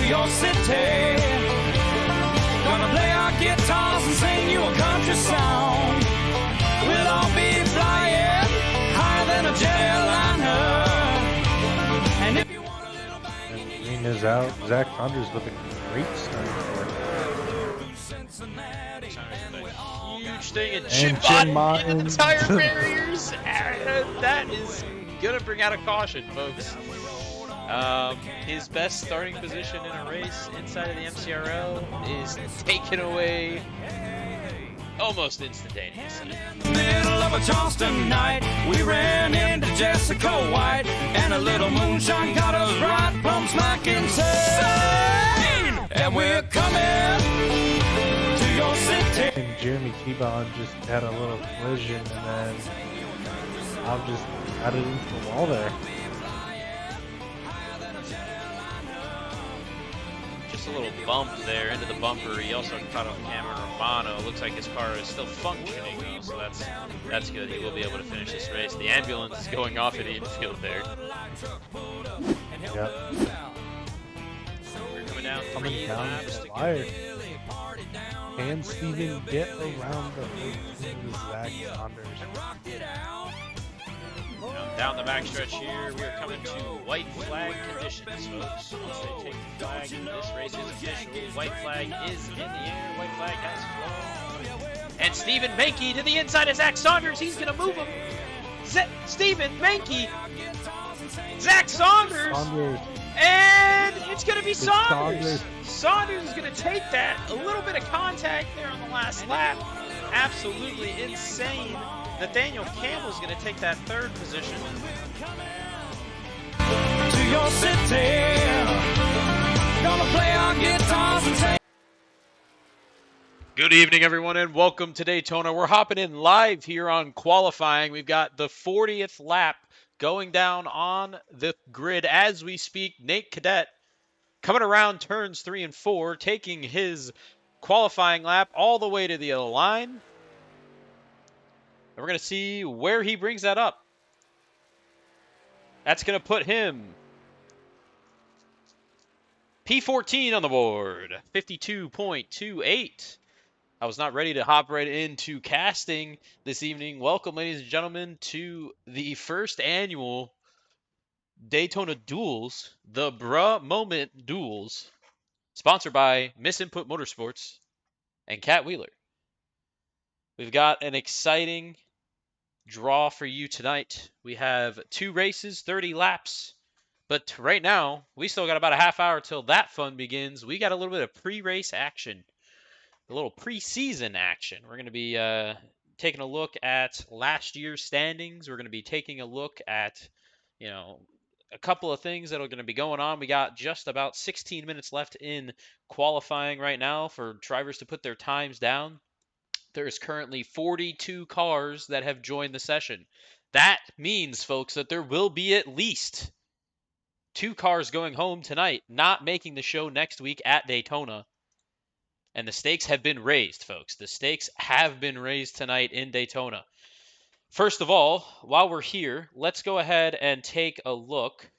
your city. Gonna play our guitars and sing you a country song. We'll all be flying higher than a jetliner. And if you want a little bang in your Green is out. Zach Saunders with a great start. Huge thing, and Jim Bond in the tire barriers. That is gonna bring out a caution, folks. His best starting position in a race inside of the MCRL is taken away almost instantaneously. in the middle of a Charleston night, we ran into Jessica White, and a little moonshine got us right from smack insane. And we're coming to your city. And Jeremy T-Bond just had a little collision, and then I'll just got it into the wall there. Just a little bump there into the bumper. He also caught on Cameron Romano. Looks like his car is still functioning though, so that's good. He will be able to finish this race. The ambulance is going off at the infield there. Yep. We're coming down Coming three down laps the to wire. go. Can Steven get around the hood to Zach Saunders? Down the backstretch here, we are coming to white flag conditions, folks. Once they take the flag, this race is official. White flag is in the air. White flag has flown. And Stephen Mankey to the inside of Zach Saunders. He's going to move him. Stephen Mankey. Zach Saunders. And it's going to be Saunders. Saunders is going to take that. A little bit of contact there on the last lap. Absolutely insane. Nathaniel Campbell is going to take that third position. To your city. Gonna play our guitars and sing. Good evening, everyone, and welcome to Daytona. We're hopping in live here on qualifying. We've got the 40th lap going down on the grid as we speak. Nate Cadotte coming around turns 3 and 4, taking his qualifying lap all the way to the line. And we're going to see where he brings that up. That's going to put him P14 on the board, 52.28. I was not ready to hop right into casting this evening. Welcome, ladies and gentlemen, to the first annual Daytona Duels, the Bruh Moment Duels, sponsored by Miss Input Motorsports and Cat Wheeler. We've got an exciting draw for you tonight. We have 2 races, 30 laps. But right now, we still got about a half hour till that fun begins. We got a little bit of pre-race action, a little preseason action. We're going to be taking a look at last year's standings. We're going to be taking a look at, a couple of things that are going to be going on. We got just about 16 minutes left in qualifying right now for drivers to put their times down. There's currently 42 cars that have joined the session. That means, folks, that there will be at least 2 cars going home tonight, not making the show next week at Daytona. And the stakes have been raised, folks. The stakes have been raised tonight in Daytona. First of all, while we're here, let's go ahead and take a look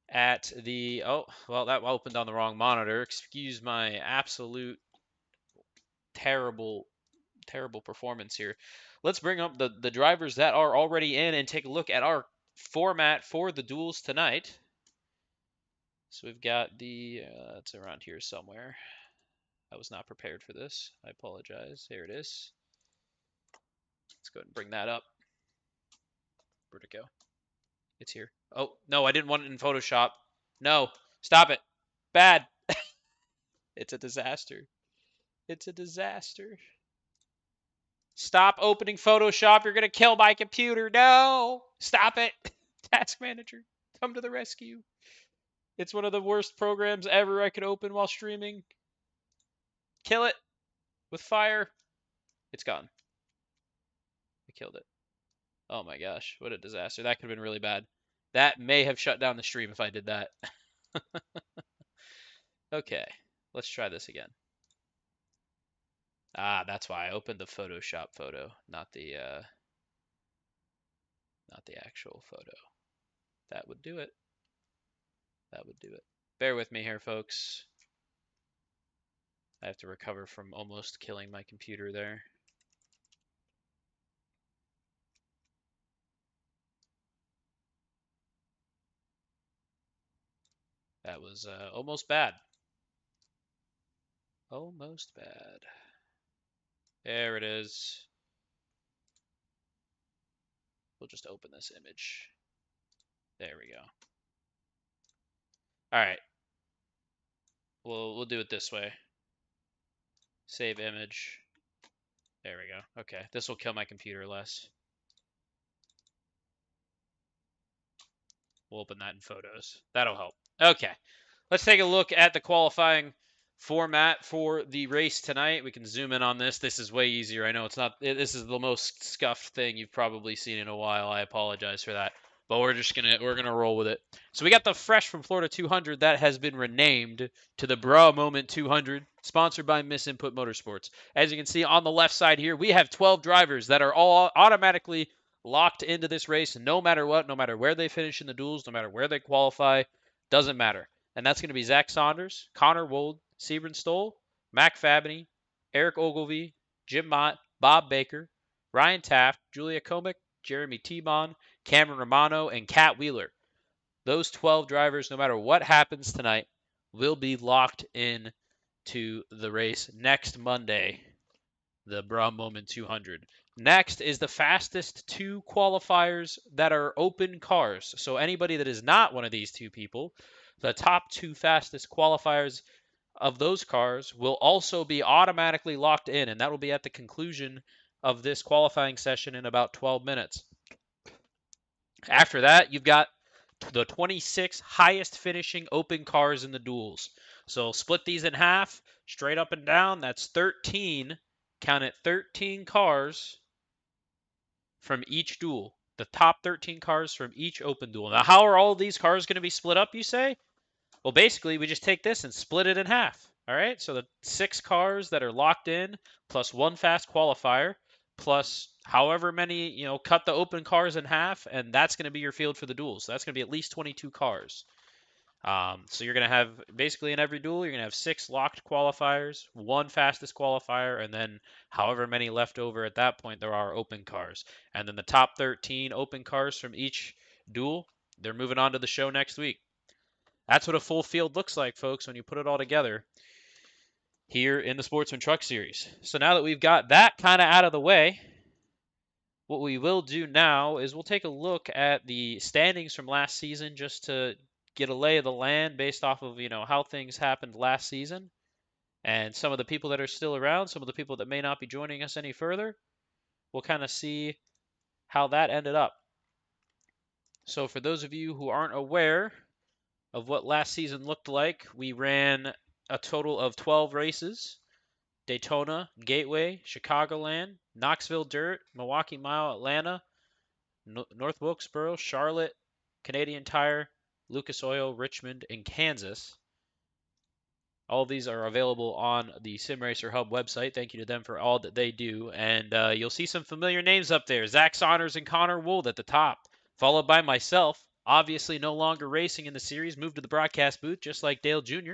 at the... Oh, well, that opened on the wrong monitor. Excuse my absolute terrible performance here. Let's bring up the drivers that are already in and take a look at our format for the duels tonight. So we've got it's around here somewhere. I was not prepared for this. I apologize. Here it is. Let's go ahead and bring that up. Where'd it go? It's here. Oh, no, I didn't want it in Photoshop. No, stop it. Bad. It's a disaster. It's a disaster. Stop opening Photoshop. You're going to kill my computer. No. Stop it. Task Manager, come to the rescue. It's one of the worst programs ever I could open while streaming. Kill it with fire. It's gone. I killed it. Oh my gosh, what a disaster. That could have been really bad. That may have shut down the stream if I did that. Okay, let's try this again. Ah, that's why I opened the Photoshop photo, not the actual photo. That would do it. That would do it. Bear with me here, folks. I have to recover from almost killing my computer there. That was almost bad. Almost bad. There it is. We'll just open this image. There we go. All right. We'll do it this way. Save image. There we go. Okay, this will kill my computer less. We'll open that in photos. That'll help. Okay, let's take a look at the qualifying format for the race tonight. We can zoom in on this. This is way easier. I know it's not. This is the most scuffed thing you've probably seen in a while. I apologize for that, but we're gonna roll with it. So we got the Fresh from Florida 200 that has been renamed to the Bra Moment 200, sponsored by Miss Input Motorsports. As you can see on the left side here, we have 12 drivers that are all automatically locked into this race, no matter what, no matter where they finish in the duels, no matter where they qualify, doesn't matter. And that's going to be Zach Saunders, Connor Wold, Sebring Stoll, Mac Fabney, Eric Ogilvie, Jim Mott, Bob Baker, Ryan Taft, Julia Komick, Jeremy T-Bon, Cameron Romano, and Kat Wheeler. Those 12 drivers, no matter what happens tonight, will be locked in to the race next Monday, the Bra Moment 200. Next is the fastest two qualifiers that are open cars. So anybody that is not one of these two people, the top two fastest qualifiers of those cars will also be automatically locked in, and that will be at the conclusion of this qualifying session in about 12 minutes. After that, you've got the 26 highest finishing open cars in the duels. So split these in half, straight up and down. That's 13. Count it, 13 cars from each duel. The top 13 cars from each open duel. Now, how are all of these cars going to be split up, you say? Well, basically, we just take this and split it in half. All right, so the 6 cars that are locked in, plus 1 fast qualifier, plus however many, cut the open cars in half, and that's going to be your field for the duels. So that's going to be at least 22 cars. So you're going to have, basically in every duel, you're going to have 6 locked qualifiers, 1 fastest qualifier, and then however many left over at that point there are open cars. And then the top 13 open cars from each duel, they're moving on to the show next week. That's what a full field looks like, folks, when you put it all together here in the Sportsman Truck Series. So now that we've got that kind of out of the way, what we will do now is we'll take a look at the standings from last season just to get a lay of the land based off of, how things happened last season and some of the people that are still around, some of the people that may not be joining us any further. We'll kind of see how that ended up. So for those of you who aren't aware of what last season looked like, we ran a total of 12 races. Daytona, Gateway, Chicagoland, Knoxville Dirt, Milwaukee Mile, Atlanta, North Wilkesboro, Charlotte, Canadian Tire, Lucas Oil, Richmond, and Kansas. All of these are available on the Sim Racer Hub website. Thank you to them for all that they do. And you'll see some familiar names up there. Zach Saunders and Connor Wold at the top, followed by myself. Obviously no longer racing in the series, moved to the broadcast booth, just like Dale Jr.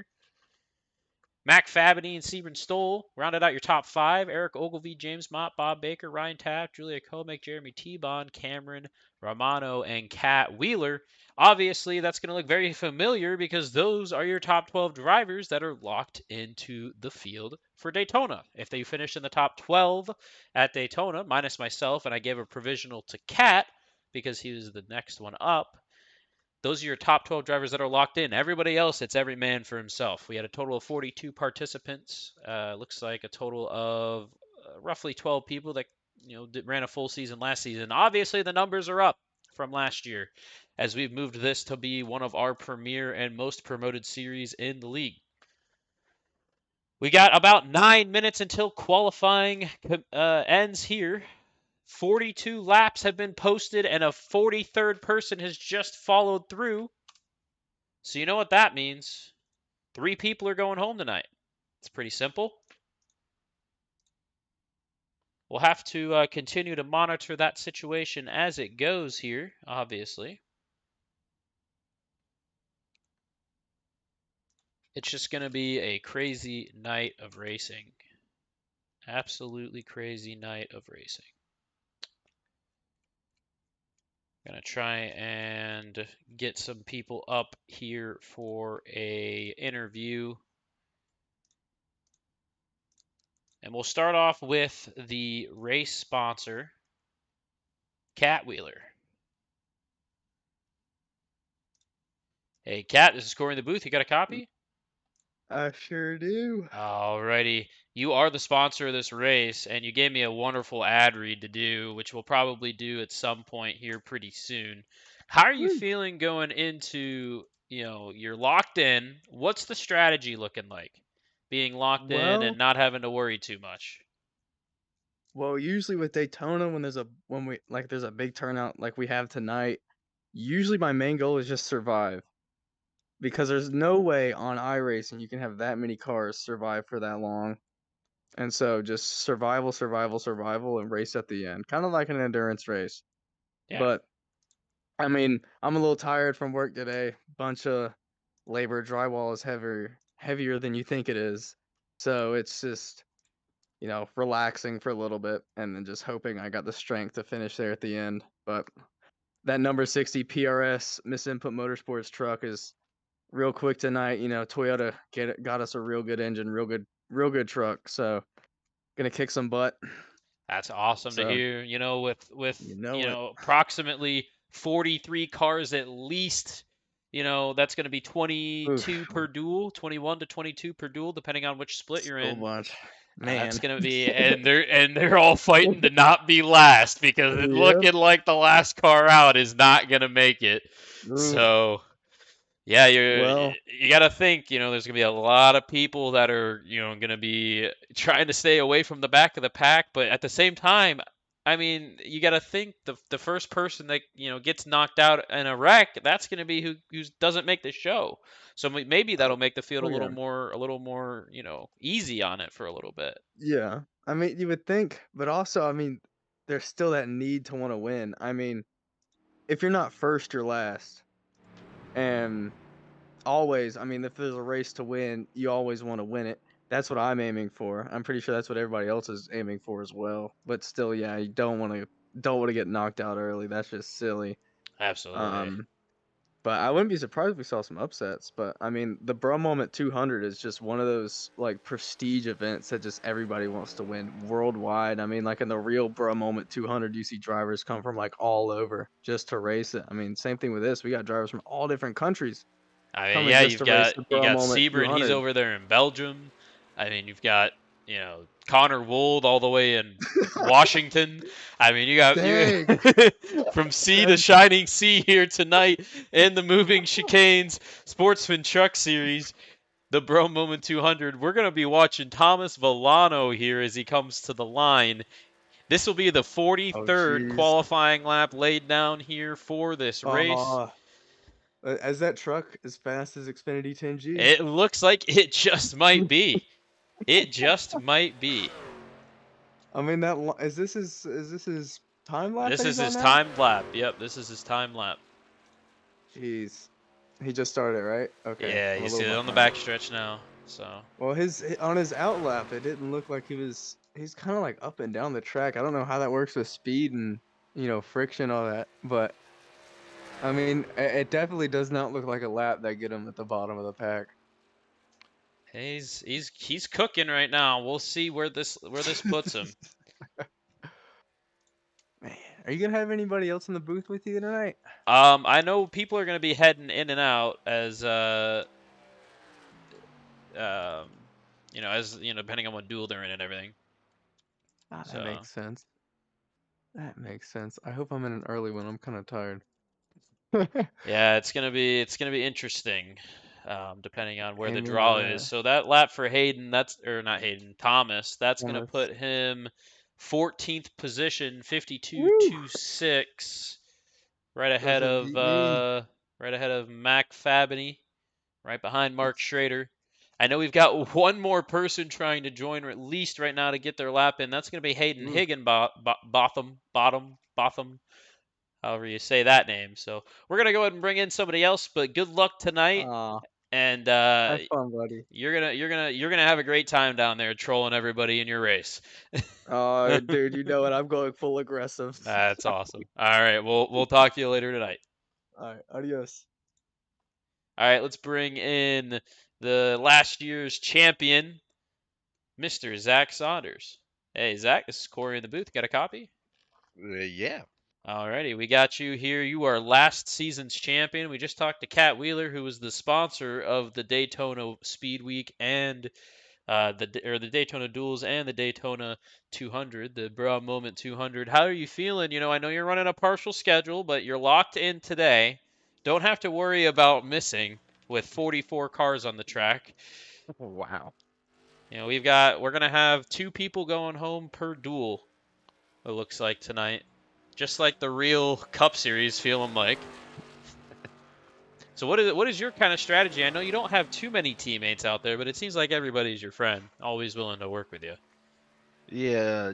Mac Fabney and Sebring Stoll rounded out your top 5. Eric Ogilvie, James Mott, Bob Baker, Ryan Taft, Julia Komick, Jeremy T-Bon, Cameron Romano, and Kat Wheeler. Obviously, that's going to look very familiar because those are your top 12 drivers that are locked into the field for Daytona. If they finish in the top 12 at Daytona, minus myself, and I gave a provisional to Kat because he was the next one up, those are your top 12 drivers that are locked in. Everybody else, it's every man for himself. We had a total of 42 participants. Looks like a total of roughly 12 people that ran a full season last season. Obviously, the numbers are up from last year as we've moved this to be one of our premier and most promoted series in the league. We got about 9 minutes until qualifying ends here. 42 laps have been posted and a 43rd person has just followed through. So you know what that means. 3 people are going home tonight. It's pretty simple. We'll have to continue to monitor that situation as it goes here, obviously. It's just going to be a crazy night of racing. Absolutely crazy night of racing. Gonna try and get some people up here for a interview. And we'll start off with the race sponsor, Cat Wheeler. Hey, Cat, this is Corey in the booth. You got a copy? I sure do. Alrighty. You are the sponsor of this race, and you gave me a wonderful ad read to do, which we'll probably do at some point here pretty soon. How are you Woo. feeling going into, you're locked in. What's the strategy looking like? Being locked in and Well, not having to worry too much. usually with Daytona, when there's a big turnout like we have tonight, usually my main goal is just survive. Because there's no way on iRacing you can have that many cars survive for that long. And so just survival, survival, survival, and race at the end. Kind of like an endurance race. Yeah. But I mean, I'm a little tired from work today. Bunch of labor. Drywall is heavier than you think it is. So it's just, relaxing for a little bit and then just hoping I got the strength to finish there at the end. But that number 60 PRS Miss Input Motorsports truck is real quick tonight. Toyota got us a real good engine, real good truck. So gonna kick some butt. That's awesome to So hear. With you know it. approximately 43 cars at least, that's going to be 22 Oof, per duel, 21 to 22 per duel, depending on which split you're so in. much, That's man. going to be, and they're all fighting to not be last because it's Yep. looking like the last car out is not going to make it. Oof. So yeah, Well, you got to think, there's going to be a lot of people that are, going to be trying to stay away from the back of the pack, but at the same time, I mean, you got to think the first person that, gets knocked out in a wreck, that's going to be who doesn't make the show. So maybe that'll make the field oh yeah, a little more, easy on it for a little bit. yeah. I mean, you would think, but also, I mean, there's still that need to want to win. I mean, if you're not first, you're last, and always, I mean, if there's a race to win, you always want to win it. That's what I'm aiming for. I'm pretty sure that's what everybody else is aiming for as well. But still, yeah, you don't want to get knocked out early. That's just silly. Absolutely. Um, but I wouldn't be surprised if we saw some upsets. But I mean, the Bro Moment 200 is just one of those like prestige events that just everybody wants to win worldwide. I mean, like in the real Bro Moment 200, you see drivers come from like all over just to race it. I mean, same thing with this. We got drivers from all different countries I mean, coming yeah, just to race the you Bro got Moment Sebring, he's 200. over there in Belgium. I mean, you've got Connor Wold all the way in Washington. I mean, you got you Dang. from sea to That's shining sea here tonight in the moving chicanes Sportsman Truck Series, the Bro Moment 200. We're gonna be watching Thomas Villano here as he comes to the line. This will be the oh 43rd jeez. qualifying lap laid down here for this race. Uh, as that truck as fast as Xfinity 10G. It looks like it just might be. It just might be. I mean is this his time lap This that is he's on his now? time lap. Yep, this is his time lap. Jeez. He just started, right? Okay. Yeah, I'm a you see little it on the behind. back stretch now. So Well, his on his out lap, it didn't look like he's kind of like up and down the track. I don't know how that works with speed and, friction all that, but I mean, it definitely does not look like a lap that get him at the bottom of the pack. he's cooking right now. We'll see where this puts him. Man, are you gonna have anybody else in the booth with you tonight? I know people are gonna be heading in and out as um depending on what duel they're in and everything. Ah, that So makes sense. That makes sense. I hope I'm in an early one. I'm kind of tired. yeah, it's gonna be interesting, depending on where the Aiming draw is. at So that lap for Hayden, that's or not Hayden, Thomas, that's gonna Thomas. put him 14th position, Woo! 52.26, right ahead Doesn't of beat me. Mac Fabany, right behind Mark Schrader. I know we've got one more person trying to join, or at least right now to get their lap in. That's gonna be Haden Mm. Higginbotham, however you say that name. So we're gonna go ahead and bring in somebody else, but good luck tonight. Aw. and Have fun, buddy. you're gonna have a great time down there trolling everybody in your race. Oh, dude, you know what? I'm going full aggressive. That's awesome. All right, we'll talk to you later tonight. All right, adios. All right, let's bring in the last year's champion, Mr. Zach Saunders. Hey, Zach, this is Corey in the booth. Got a copy? Yeah. Alrighty, we got you here. You are last season's champion. We just talked to Kat Wheeler, who was the sponsor of the Daytona Speed Week and the Daytona Duels and the Daytona 200, the Bra Moment 200. How are you feeling? I know you're running a partial schedule, but you're locked in today. Don't have to worry about missing with 44 cars on the track. Wow. We're gonna have 2 people going home per duel. It looks like tonight, just like the real Cup Series, feeling like. So what is your kind of strategy? I know you don't have too many teammates out there, but it seems like everybody's your friend, always willing to work with you. Yeah,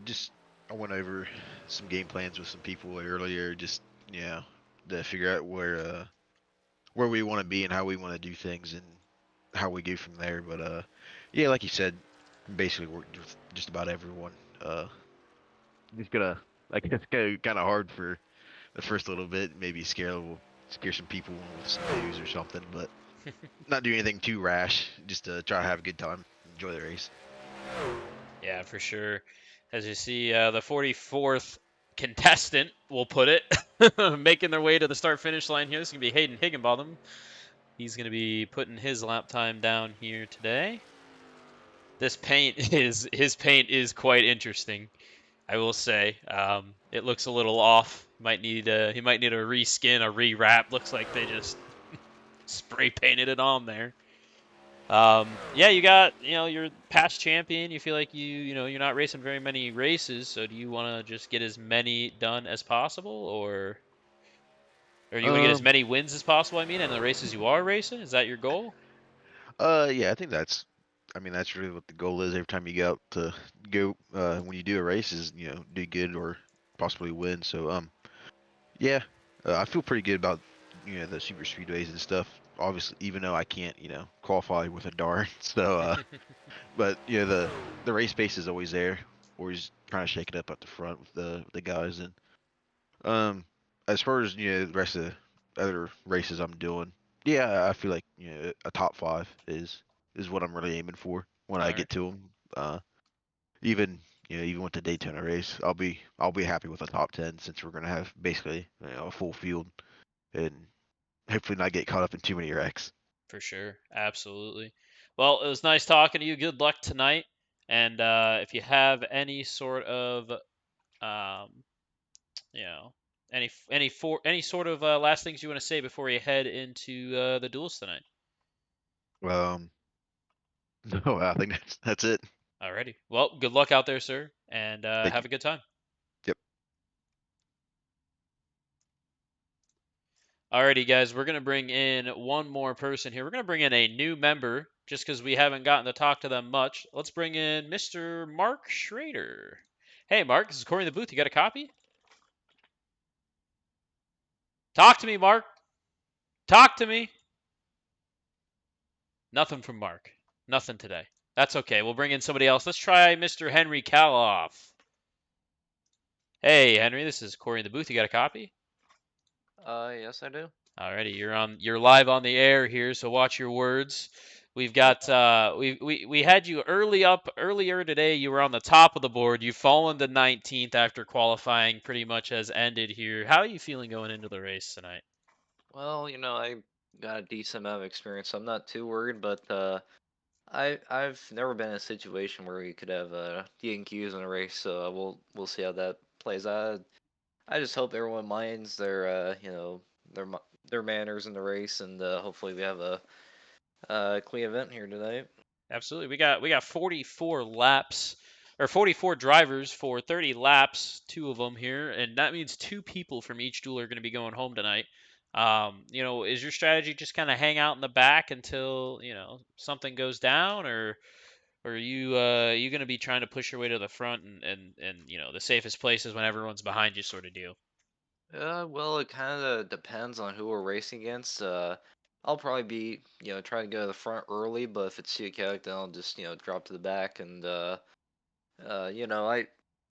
I went over some game plans with some people earlier, to figure out where we want to be and how we want to do things and how we go from there. But yeah, like you said, basically worked with just about everyone. Just gonna like it's kind of hard for the first little bit, maybe scare some people with some news or something, but not do anything too rash. Just to try to have a good time, enjoy the race. Yeah, for sure. As you see, the 44th contestant, we'll put it, making their way to the start-finish line here. This is going to be Haden Higginbotham. He's going to be putting his lap time down here today. His paint is quite interesting, I will say. It looks a little off. He might need a reskin, a rewrap. Looks like they just spray painted it on there. Yeah, you got, you're past champion. You feel like you're not racing very many races. So do you want to just get as many done as possible, or you want to get as many wins as possible? I mean, in the races you are racing, is that your goal? Yeah, I think that's really what the goal is every time you get out to go, when you do a race is, do good or possibly win. So, yeah, I feel pretty good about, the super speedways and stuff. Obviously, even though I can't, qualify with a dart. So, but, the race pace is always there. Always trying to shake it up at the front with the guys. And, as far as, the rest of the other races I'm doing, yeah, I feel like, a top 5 is what I'm really aiming for when All I right, get to them. Even even with the Daytona race, I'll be happy with a top 10 since we're gonna have basically a full field and hopefully not get caught up in too many wrecks. for sure, absolutely. Well, it was nice talking to you. Good luck tonight. And if you have any sort of um, you know, any sort of last things you want to say before you head into the duels tonight? Um, no, I think that's it. Alrighty. Well, good luck out there, sir, and Thank you. have a good time. Yep. Alrighty, guys, we're gonna bring in one more person here. We're gonna bring in a new member just because we haven't gotten to talk to them much. Let's bring in Mr. Mark Schrader. Hey, Mark, this is Corey in the booth. You got a copy? Talk to me, Mark. Talk to me. Nothing from Mark. Nothing today. That's okay. We'll bring in somebody else. Let's try Mr. Henry Kallhoff. Hey, Henry, this is Corey in the booth. You got a copy? Yes, I do. Alrighty, you're live on the air here, so watch your words. We've got we had you earlier today. You were on the top of the board. You've fallen to 19th after qualifying pretty much has ended here. How are you feeling going into the race tonight? Well, I got a decent amount of experience, so I'm not too worried. But I've never been in a situation where we could have DNQs in a race, so we'll see how that plays out. I just hope everyone minds their their their manners in the race, and hopefully we have a clean event here tonight. Absolutely. We got 44 laps or 44 drivers for 30 laps, 2 of them here, and that means 2 people from each duel are going to be going home tonight. Is your strategy just kind of hang out in the back until, something goes down, or are you going to be trying to push your way to the front and the safest places when everyone's behind you sort of deal? Well, it kind of depends on who we're racing against. I'll probably be trying to go to the front early, but if it's too chaotic, then I'll just drop to the back and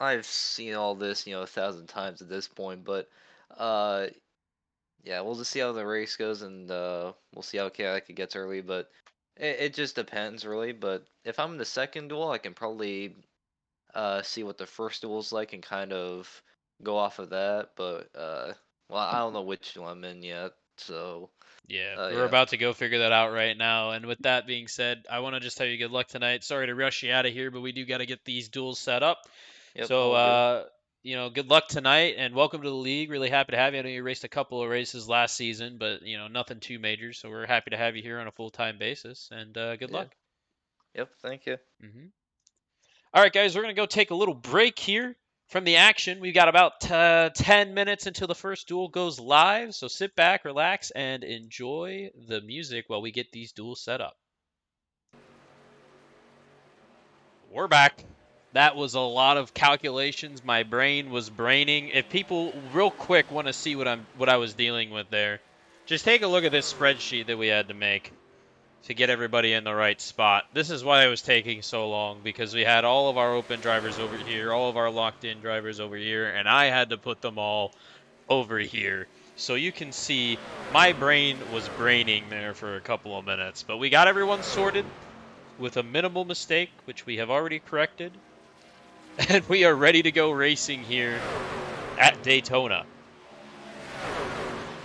I've seen all this 1,000 times at this point, but uh yeah, we'll just see how the race goes, and we'll see how chaotic it gets early, but it just depends really. But if I'm in the second duel, I can probably see what the first duel's like and kind of go off of that. But well, I don't know which duel I'm in yet, so Yeah, we're yeah. about to go figure that out right now. And with that being said, I want to just tell you good luck tonight. Sorry to rush you out of here, but we do got to get these duels set up. Yep, So, all good. good luck tonight and welcome to the league. Really happy to have you. I know you raced a couple of races last season, but nothing too major. So we're happy to have you here on a full-time basis. And good Yeah. luck. Yep, thank you. All right, guys, we're going to go take a little break here from the action. We've got about 10 minutes until the first duel goes live. So sit back, relax, and enjoy the music while we get these duels set up. We're back. That was a lot of calculations. My brain was braining. If people real quick want to see what I was dealing with there, just take a look at this spreadsheet that we had to make to get everybody in the right spot. This is why it was taking so long, because we had all of our open drivers over here, all of our locked-in drivers over here, and I had to put them all over here. So you can see my brain was braining there for a couple of minutes. But we got everyone sorted with a minimal mistake, which we have already corrected. And we are ready to go racing here at Daytona.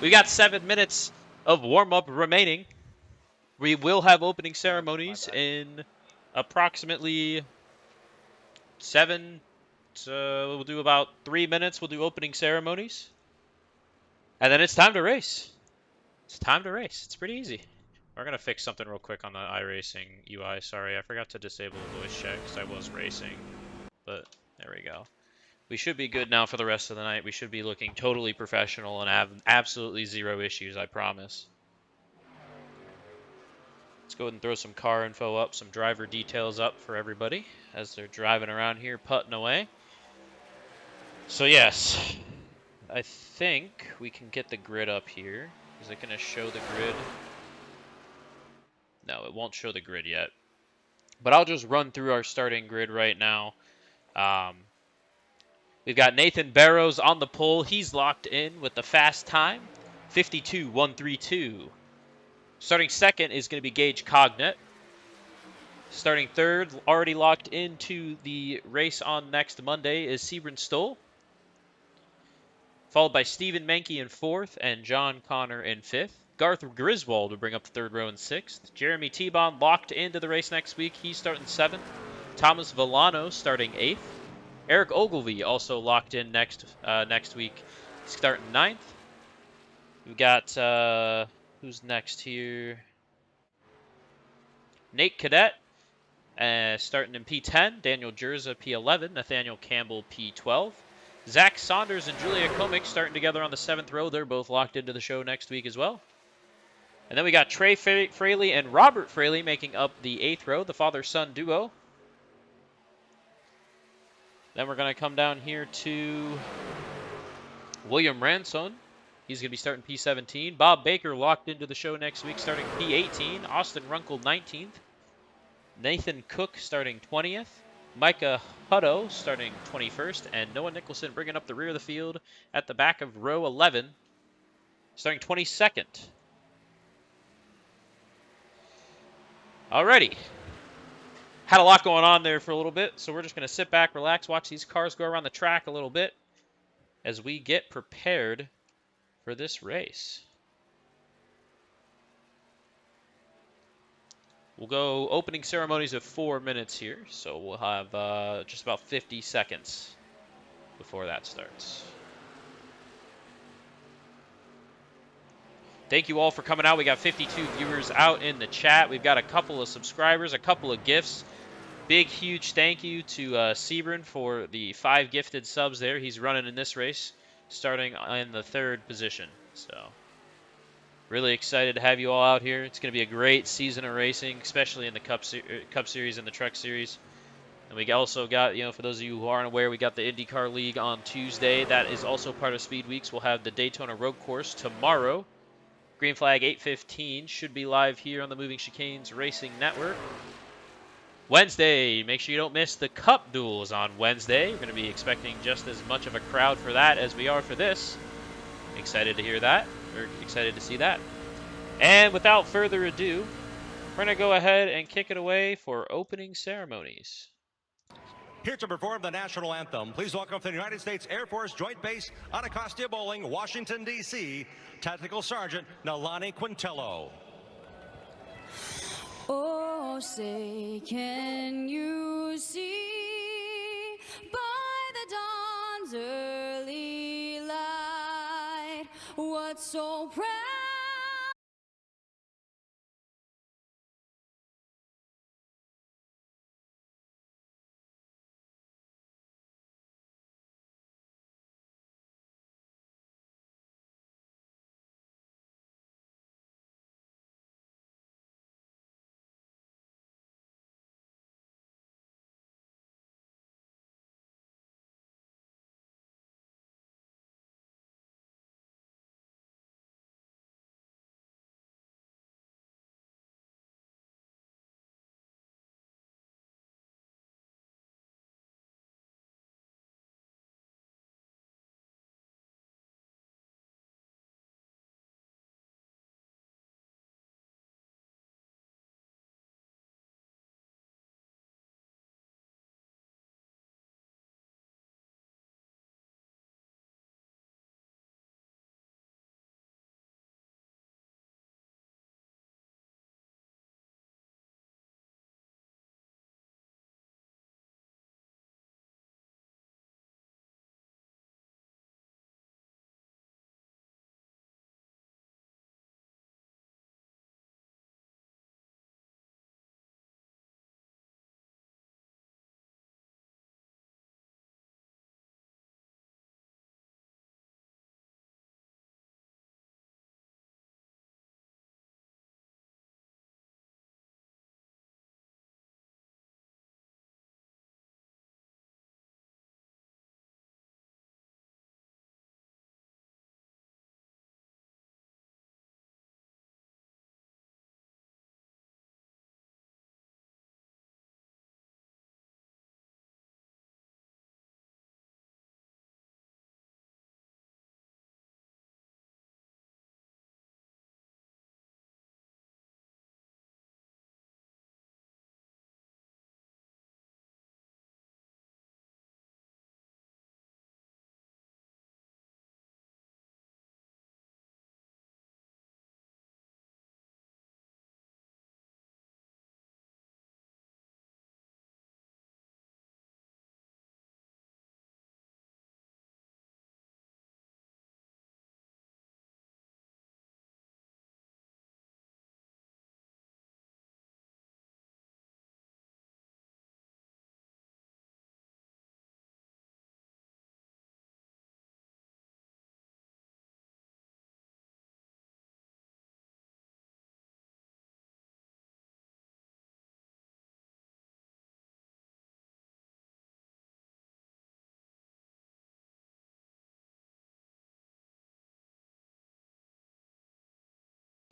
We got 7 minutes of warm-up remaining. We will have opening ceremonies in approximately we'll do about 3 minutes. We'll do opening ceremonies. And then it's time to race. It's time to race. It's pretty easy. We're going to fix something real quick on the iRacing UI. Sorry, I forgot to disable the voice check because I was racing. But there we go. We should be good now for the rest of the night. We should be looking totally professional and have absolutely zero issues, I promise. Let's go ahead and throw some car info up, some driver details up for everybody as they're driving around here, putting away. So yes, I think we can get the grid up here. Is it going to show the grid? No, it won't show the grid yet. But I'll just run through our starting grid right now. We've got Nathan Barrows on the pole. He's locked in with the fast time, 52.132. Starting second is going to be Gage Cognett. Starting third, already locked into the race on next Monday, is Sebron Stoll. Followed by Stephen Menke in fourth and John Connor in fifth. Garth Griswold will bring up the third row in sixth. Jeremy T-Bond locked into the race next week. He's starting seventh. Thomas Villano starting eighth. Eric Ogilvie also locked in next week, starting ninth. We've got, who's next here? Nate Cadotte starting in P10. Daniel Jursza, P11. Nathaniel Campbell, P12. Zach Saunders and Julia Komick starting together on the 7th row. They're both locked into the show next week as well. And then we got Trey Fraley and Robert Fraley making up the 8th row, the father-son duo. Then we're going to come down here to William Ranson. He's going to be starting P17. Bob Baker locked into the show next week, starting P18. Austin Runkle, 19th. Nathan Cook starting 20th. Micah Hutto starting 21st. And Noah Nicholson bringing up the rear of the field at the back of row 11, starting 22nd. Alrighty. Had a lot going on there for a little bit, so we're just going to sit back, relax, watch these cars go around the track a little bit as we get prepared for this race. We'll go opening ceremonies of 4 minutes here, so we'll have just about 50 seconds before that starts. Thank you all for coming out. We got 52 viewers out in the chat. We've got a couple of subscribers, a couple of gifts. Big, huge thank you to Sebron for the 5 gifted subs there. He's running in this race, starting in the 3rd position. So, really excited to have you all out here. It's going to be a great season of racing, especially in the Cup Series and the Truck Series. And we also got, for those of you who aren't aware, we got the IndyCar League on Tuesday. That is also part of Speed Weeks. We'll have the Daytona Road Course tomorrow. Green flag 8:15 should be live here on the Moving Chicanes Racing Network. Wednesday, make sure you don't miss the Cup duels on Wednesday. We're going to be expecting just as much of a crowd for that as we are for this. Excited to hear that, or excited to see that. And without further ado, we're going to go ahead and kick it away for opening ceremonies. Here to perform the national anthem, please welcome from the United States Air Force Joint Base Anacostia Bowling, Washington, D.C., Tactical Sergeant Nalani Quintello. Oh, say, can you see by the dawn's early light what so proud?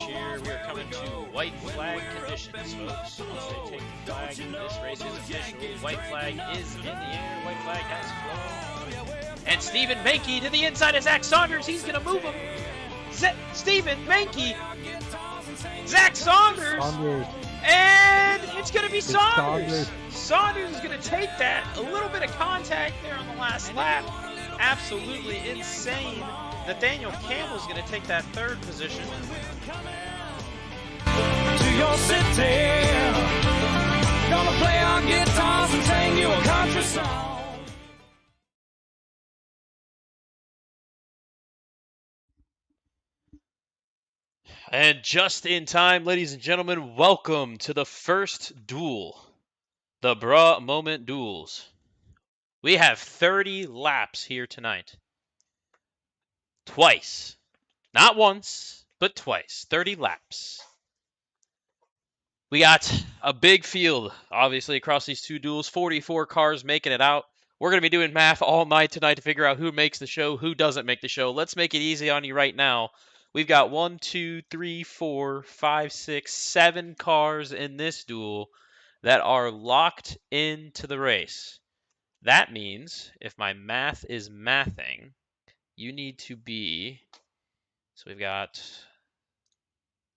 Here we are coming to white flag conditions, folks. Once they take the flag, this race is official. White flag is in the air. White flag has flown. And Stephen Mankey to the inside of Zach Saunders. He's going to move him. Stephen Mankey. Zach Saunders. And it's going to be Saunders. Saunders is going to take that. A little bit of contact there on the last lap. Absolutely insane. Nathaniel Campbell is going to take that third position. To your city, gonna play our guitars and sing you a country song. And just in time, ladies and gentlemen, welcome to the first duel, the Bruh Moment Duels. We have 30 laps here tonight. Twice. Not once, but twice. 30 laps. We got a big field, obviously, across these two duels. 44 cars making it out. We're going to be doing math all night tonight to figure out who makes the show, who doesn't make the show. Let's make it easy on you right now. We've got 1, 2, 3, 4, 5, 6, 7 cars in this duel that are locked into the race. That means, if my math is mathing, you need to be, so we've got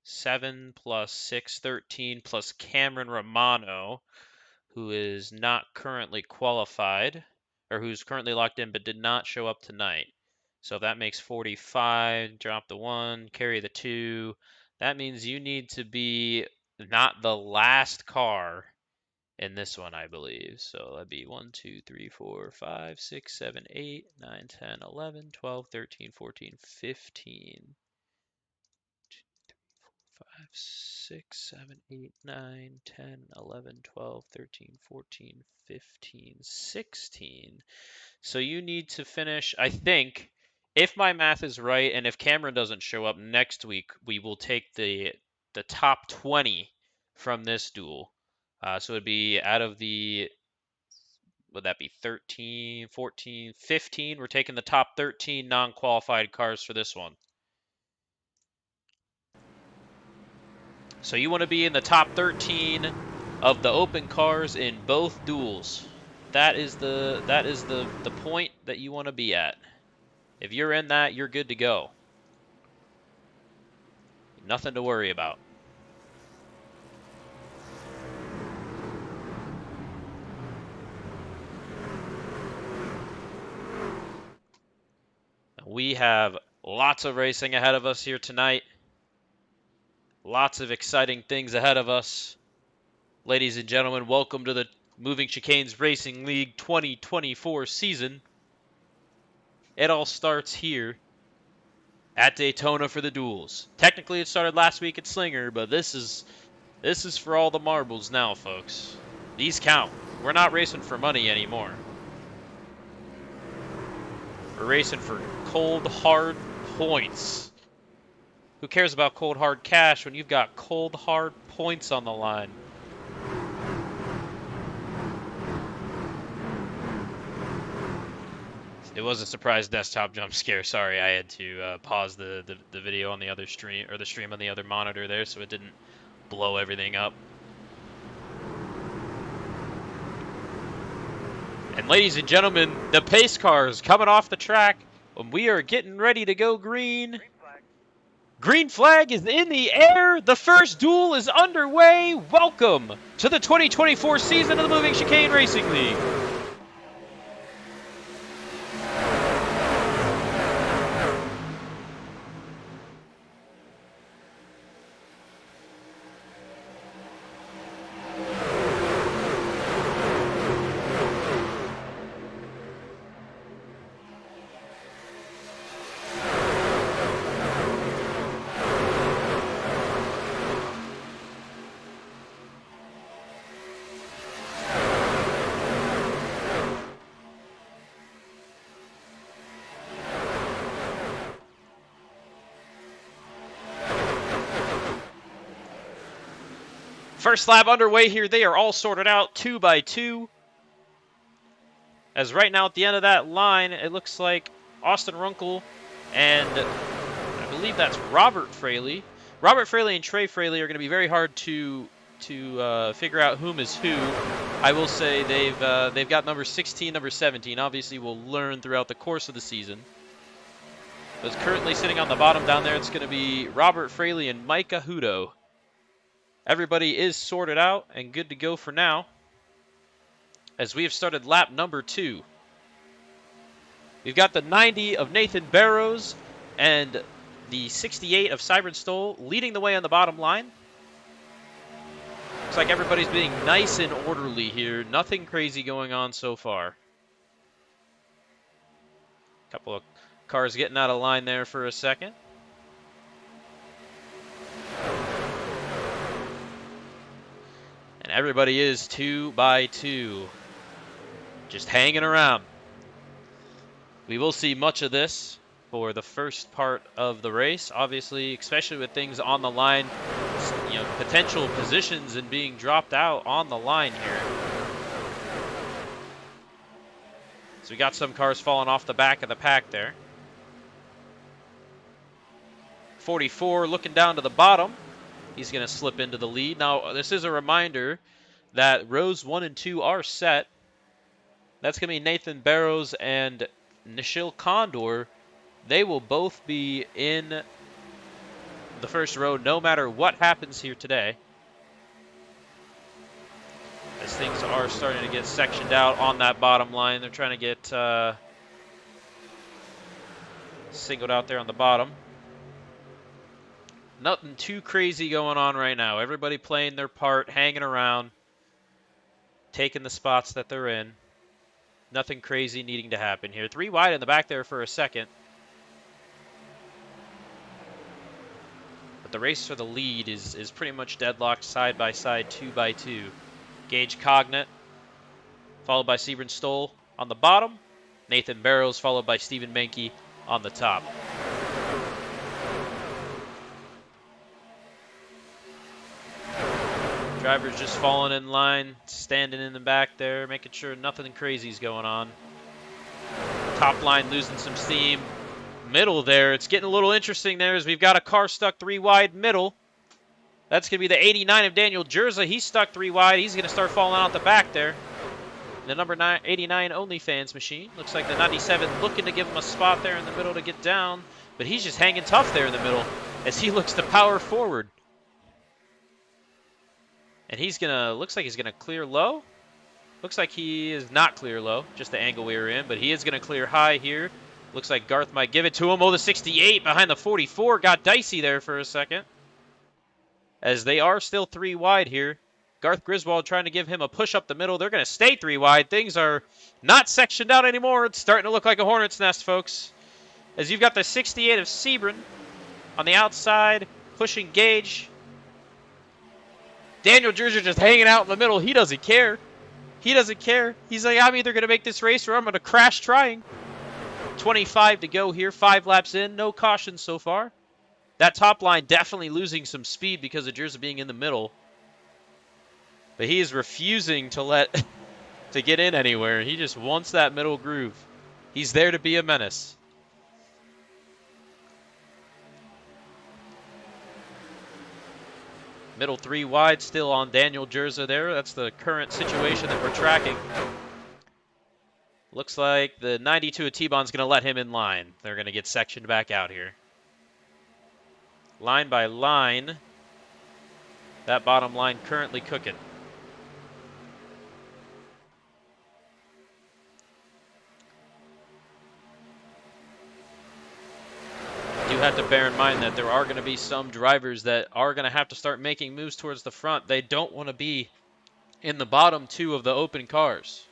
7 plus 6, 13, plus Cameron Romano, who is not currently qualified, or who's currently locked in but did not show up tonight. So that makes 45, drop the 1, carry the 2. That means you need to be not the last car in this one, I believe. So that'd be 1, 2, 3, 4, 5, 6, 7, 8, 9, 10, 11, 12, 13, 14, 15. 5, 6, 7, 8, 9, 10, 11, 12, 13, 14, 15, 16. So you need to finish, I think, if my math is right, and if Cameron doesn't show up next week, we will take the top 20 from this duel. So it'd be out of the, would that be 13, 14, 15? We're taking the top 13 non-qualified cars for this one. So you want to be in the top 13 of the open cars in both duels. That is the point that you want to be at. If you're in that, you're good to go. Nothing to worry about. We have lots of racing ahead of us here tonight. Lots of exciting things ahead of us. Ladies and gentlemen, welcome to the Moving Chicanes Racing League 2024 season. It all starts here at Daytona for the duels. Technically, it started last week at Slinger, but this is for all the marbles now, folks. These count. We're not racing for money anymore. We're racing for cold, hard points. Who cares about cold, hard cash when you've got cold, hard points on the line? It was a surprise desktop jump scare. Sorry, I had to pause the video on the other stream, or the stream on the other monitor there, so it didn't blow everything up. And ladies and gentlemen, the pace cars coming off the track, and we are getting ready to go green. Green flag is in the air. The first duel is underway. Welcome to the 2024 season of the Moving Chicane Racing League. First lap underway here. They are all sorted out 2 by 2. As right now at the end of that line, it looks like Austin Runkle and I believe that's Robert Fraley. Robert Fraley and Trey Fraley are going to be very hard to figure out whom is who. I will say they've got number 16, number 17. Obviously, we'll learn throughout the course of the season. But currently sitting on the bottom down there, it's going to be Robert Fraley and Micah Hudo. Everybody is sorted out and good to go for now, as we have started lap number 2. We've got the 90 of Nathan Barrows and the 68 of Cybran Stoll leading the way on the bottom line. Looks like everybody's being nice and orderly here. Nothing crazy going on so far. Couple of cars getting out of line there for a second. And everybody is 2 by 2. Just hanging around. We will see much of this for the first part of the race. Obviously, especially with things on the line, you know, potential positions and being dropped out on the line here. So we got some cars falling off the back of the pack there. 44 looking down to the bottom. He's going to slip into the lead. Now, this is a reminder that rows 1 and 2 are set. That's going to be Nathan Barrows and Nishil Condor. They will both be in the first row no matter what happens here today. As things are starting to get sectioned out on that bottom line. They're trying to get singled out there on the bottom. Nothing too crazy going on right now. Everybody playing their part, hanging around, taking the spots that they're in. Nothing crazy needing to happen here. 3 wide in the back there for a second. But the race for the lead is pretty much deadlocked side by side, 2 by 2. Gage Cadotte, followed by Sebring Stoll on the bottom. Nathan Barrows, followed by Stephen Menke on the top. Drivers just falling in line, standing in the back there, making sure nothing crazy is going on. Top line losing some steam. Middle there, it's getting a little interesting there as we've got a car stuck 3 wide middle. That's going to be the 89 of Daniel Jursza. He's stuck 3 wide. He's going to start falling out the back there. The number 89 OnlyFans machine. Looks like the 97 looking to give him a spot there in the middle to get down. But he's just hanging tough there in the middle as he looks to power forward. And he's going to, looks like he's going to clear low. Looks like he is not clear low, just the angle we were in. But he is going to clear high here. Looks like Garth might give it to him. Oh, the 68 behind the 44 got dicey there for a second. As they are still 3 wide here. Garth Griswold trying to give him a push up the middle. They're going to stay 3 wide. Things are not sectioned out anymore. It's starting to look like a hornet's nest, folks. As you've got the 68 of Sebring on the outside, pushing Gage. Daniel Jursza just hanging out in the middle. He doesn't care. He doesn't care. He's like, I'm either going to make this race or I'm going to crash trying. 25 to go here. 5 laps in. No cautions so far. That top line definitely losing some speed because of Jursza being in the middle. But he is refusing to to get in anywhere. He just wants that middle groove. He's there to be a menace. Middle 3 wide still on Daniel Jursza there. That's the current situation that we're tracking. Looks like the 92 of T-Bon's going to let him in line. They're going to get sectioned back out here. Line by line. That bottom line currently cooking. You have to bear in mind that there are going to be some drivers that are going to have to start making moves towards the front. They don't want to be in the bottom 2 of the open cars.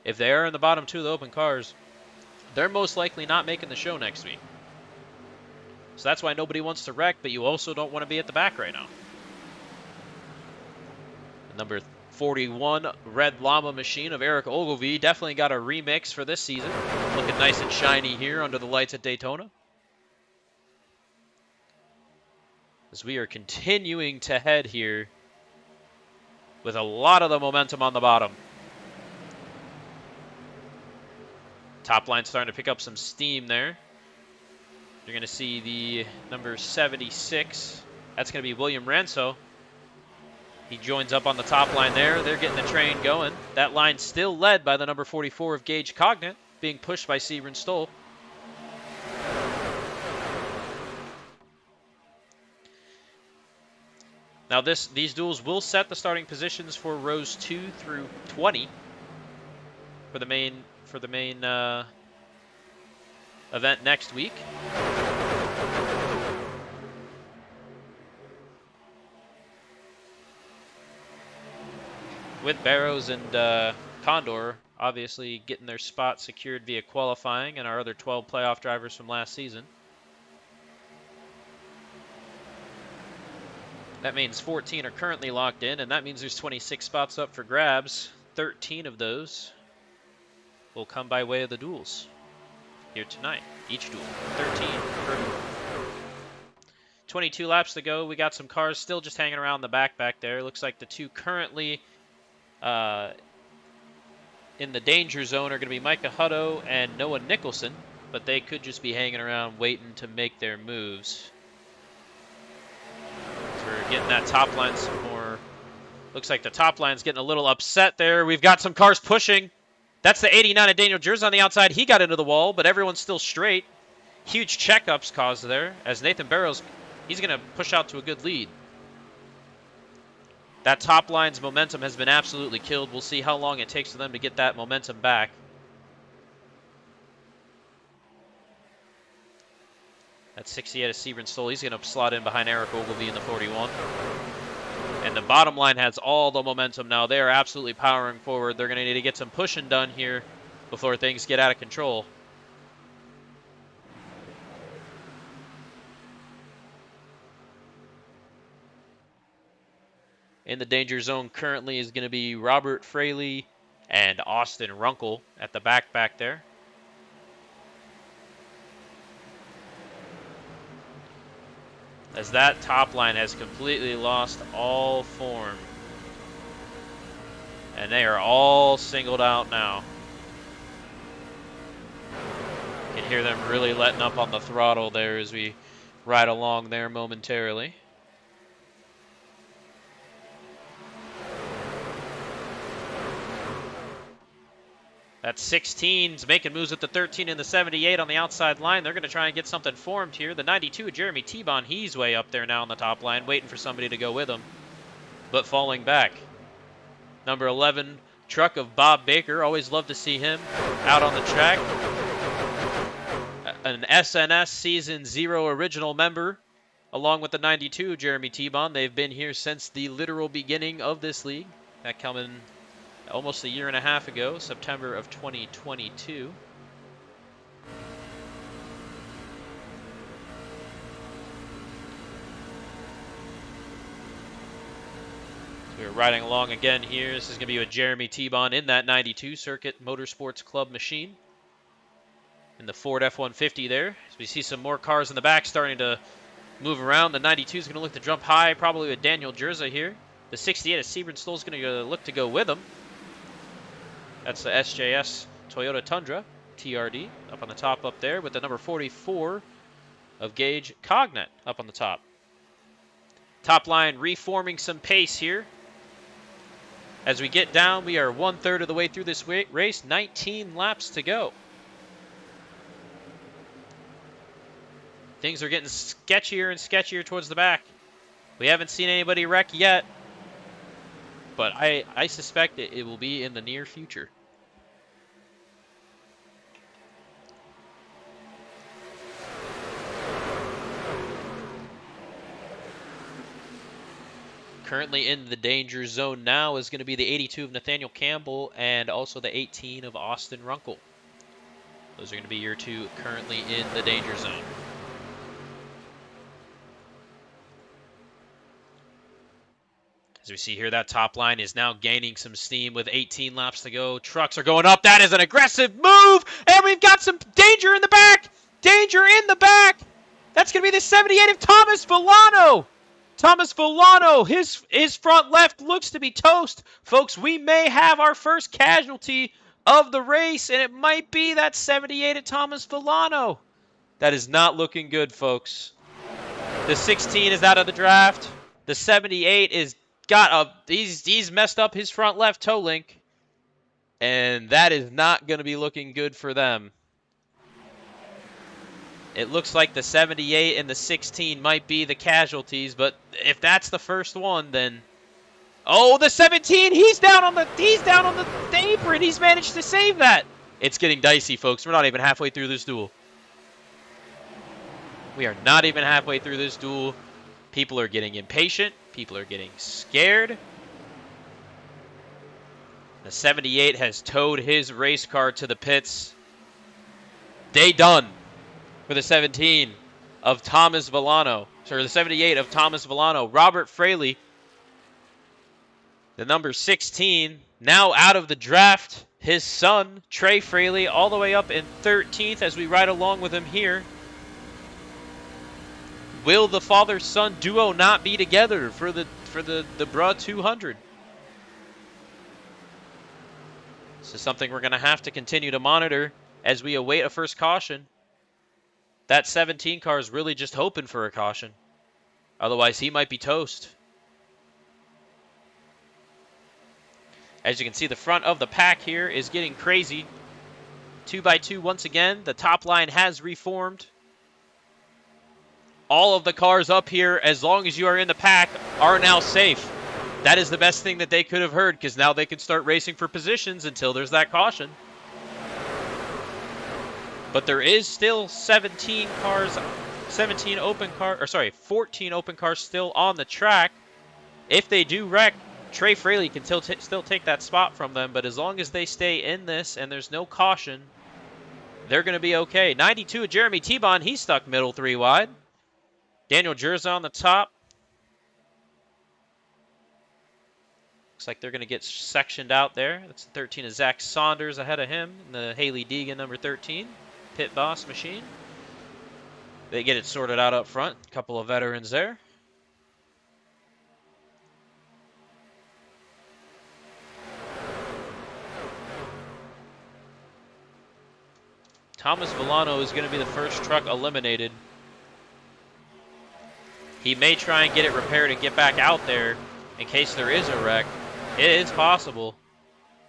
If they are in the bottom 2 of the open cars, they're most likely not making the show next week. So that's why nobody wants to wreck, but you also don't want to be at the back right now. Number 41 Red Llama machine of Eric Ogilvie definitely got a remix for this season. Looking nice and shiny here under the lights at Daytona. As we are continuing to head here with a lot of the momentum on the bottom. Top line starting to pick up some steam there. You're going to see the number 76. That's going to be William Ranso. He joins up on the top line there. They're getting the train going. That line still led by the number 44 of Gage Cadotte, being pushed by Sebring Stoll. Now these duels will set the starting positions for rows 2 through 20 for the main event next week. With Barrows and Condor obviously getting their spot secured via qualifying and our other 12 playoff drivers from last season. That means 14 are currently locked in, and that means there's 26 spots up for grabs. 13 of those will come by way of the duels here tonight. Each duel, 13 per duel. 22 laps to go. We got some cars still just hanging around the back there. Looks like the 2 currently in the danger zone are going to be Micah Hutto and Noah Nicholson, but they could just be hanging around waiting to make their moves. we're getting that top line some more. Looks like the top line's getting a little upset there. We've got some cars pushing. That's the 89 of Daniel Jursza on the outside. He got into the wall, but everyone's still straight. Huge checkups caused there as Nathan Barrows, he's going to push out to a good lead. That top line's momentum has been absolutely killed. We'll see how long it takes for them to get that momentum back. That's 68 of Sebring Stoll. He's going to slot in behind Eric Ogilvy in the 41. And the bottom line has all the momentum now. They are absolutely powering forward. They're going to need to get some pushing done here before things get out of control. In the danger zone currently is going to be Robert Fraley and Austin Runkle at the back there. As that top line has completely lost all form. And they are all singled out now. You can hear them really letting up on the throttle there as we ride along there momentarily. That 16's making moves with the 13 and the 78 on the outside line. They're going to try and get something formed here. The 92, Jeremy T-Bon, he's way up there now on the top line, waiting for somebody to go with him, but falling back. Number 11, truck of Bob Baker. Always love to see him out on the track. An SNS Season 0 original member, along with the 92, Jeremy T-Bon. They've been here since the literal beginning of this league. That coming almost a year and a half ago, September of 2022. So we're riding along again here. This is going to be with Jeremy T-Bon in that 92 Circuit Motorsports Club machine. In the Ford F-150 there. As we see some more cars in the back starting to move around. The 92 is going to look to jump high, probably with Daniel Jursza here. The 68 of Sebring Stoll is going to look to go with him. That's the SJS Toyota Tundra TRD up on the top up there with the number 44 of Gage Cognett up on the top. Top line reforming some pace here. As we get down, we are 1/3 of the way through this race, 19 laps to go. Things are getting sketchier and sketchier towards the back. We haven't seen anybody wreck yet, but I suspect it will be in the near future. Currently in the danger zone now is going to be the 82 of Nathaniel Campbell and also the 18 of Austin Runkle. Those are going to be your two currently in the danger zone. As we see here, that top line is now gaining some steam with 18 laps to go. Trucks are going up. That is an aggressive move. And we've got some danger in the back. Danger in the back. That's going to be the 78 of Thomas Villano. Thomas Villano, his front left looks to be toast. Folks, we may have our first casualty of the race, and it might be that 78 of Thomas Villano. That is not looking good, folks. The 16 is out of the draft. The 78 is he's messed up his front left toe link, and that is not going to be looking good for them. It looks like the 78 and the 16 might be the casualties, but if that's the first one, then the 17, he's down on the apron. He's managed to save that. It's getting dicey, folks. We're not even halfway through this duel. We are not even halfway through this duel. People are getting impatient. People are getting scared. The 78 has towed his race car to the pits. Day done for the 17 of Thomas Villano. Sorry, the 78 of Thomas Villano. Robert Fraley, the number 16, now out of the draft. His son, Trey Fraley, all the way up in 13th as we ride along with him here. Will the father-son duo not be together for the BRA 200? This is something we're going to have to continue to monitor as we await a first caution. That 17 car is really just hoping for a caution. Otherwise, he might be toast. As you can see, the front of the pack here is getting crazy. 2x2 once again. The top line has reformed. All of the cars up here, as long as you are in the pack, are now safe. That is the best thing that they could have heard, because now they can start racing for positions until there's that caution. But there is still 14 open cars still on the track. If they do wreck, Trey Fraley can still take that spot from them, but as long as they stay in this and there's no caution, they're going to be okay. 92 of Jeremy T-Bond, he's stuck middle 3 wide. Daniel Jursza on the top. Looks like they're going to get sectioned out there. That's the 13 of Zach Saunders ahead of him. And the Haley Deegan, number 13. Pit boss machine. They get it sorted out up front. A couple of veterans there. Thomas Villano is going to be the first truck eliminated. He may try and get it repaired and get back out there in case there is a wreck. It is possible.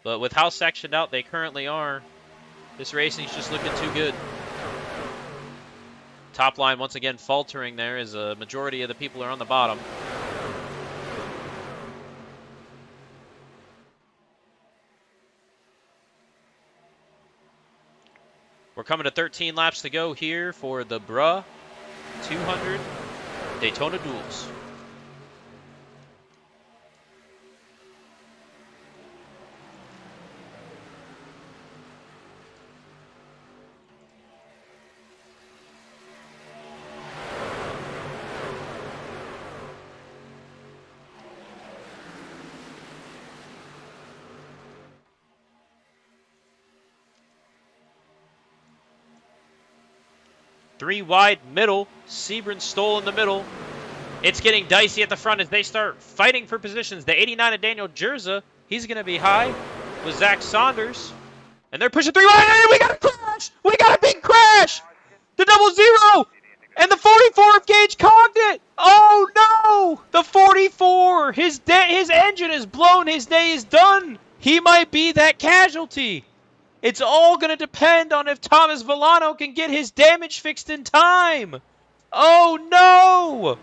But with how sectioned out they currently are, this racing's just looking too good. Top line once again faltering there as a majority of the people are on the bottom. We're coming to 13 laps to go here for the BRA 200 Daytona Duels. Three wide middle. Sebring Stoll in the middle. It's getting dicey at the front as they start fighting for positions. The 89 of Daniel Jursza, he's going to be high with Zach Saunders. And they're pushing 3 wide. And we got a crash! We got a big crash! The 00! And the 44 of Gage Cognit! Oh no! The 44! His engine is blown. His day is done. He might be that casualty. It's all going to depend on if Thomas Villano can get his damage fixed in time. Oh, no.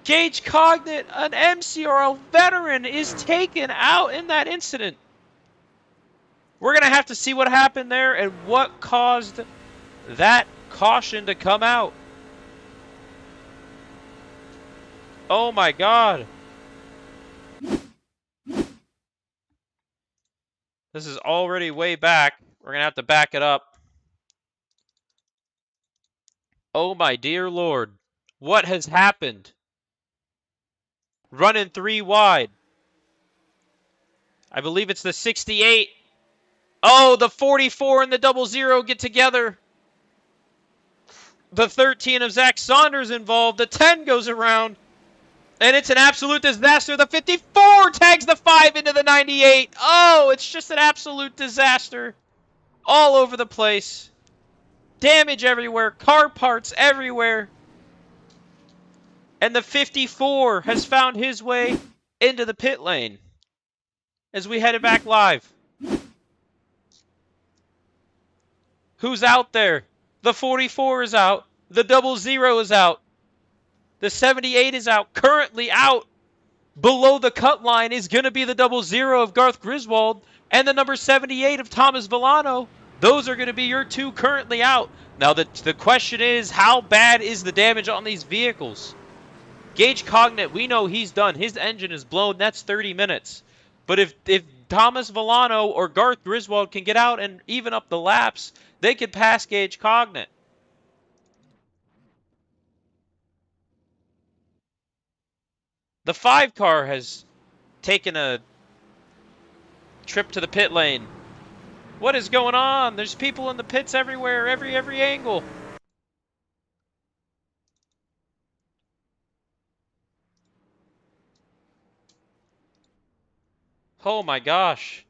Gage Cognit, an MCRL veteran, is taken out in that incident. We're going to have to see what happened there and what caused that caution to come out. Oh, my God. This is already way back. We're going to have to back it up. Oh my dear Lord. What has happened? Running 3 wide. I believe it's the 68. Oh, the 44 and the 00 get together. The 13 of Zach Saunders involved. The 10 goes around. And it's an absolute disaster. The 54 tags the 5 into the 98. Oh, it's just an absolute disaster. All over the place. Damage everywhere. Car parts everywhere. And the 54 has found his way into the pit lane as we headed back live. Who's out there? The 44 is out. The 00 is out. The 78 is out. Currently out below the cut line is going to be the 00 of Garth Griswold and the number 78 of Thomas Villano. Those are going to be your 2 currently out. Now, the question is, how bad is the damage on these vehicles? Gage Cognit, we know he's done. His engine is blown. That's 30 minutes. But if Thomas Villano or Garth Griswold can get out and even up the laps, they could pass Gage Cognit. The 5 car has taken a trip to the pit lane. What is going on? There's people in the pits everywhere, every angle. Oh my gosh.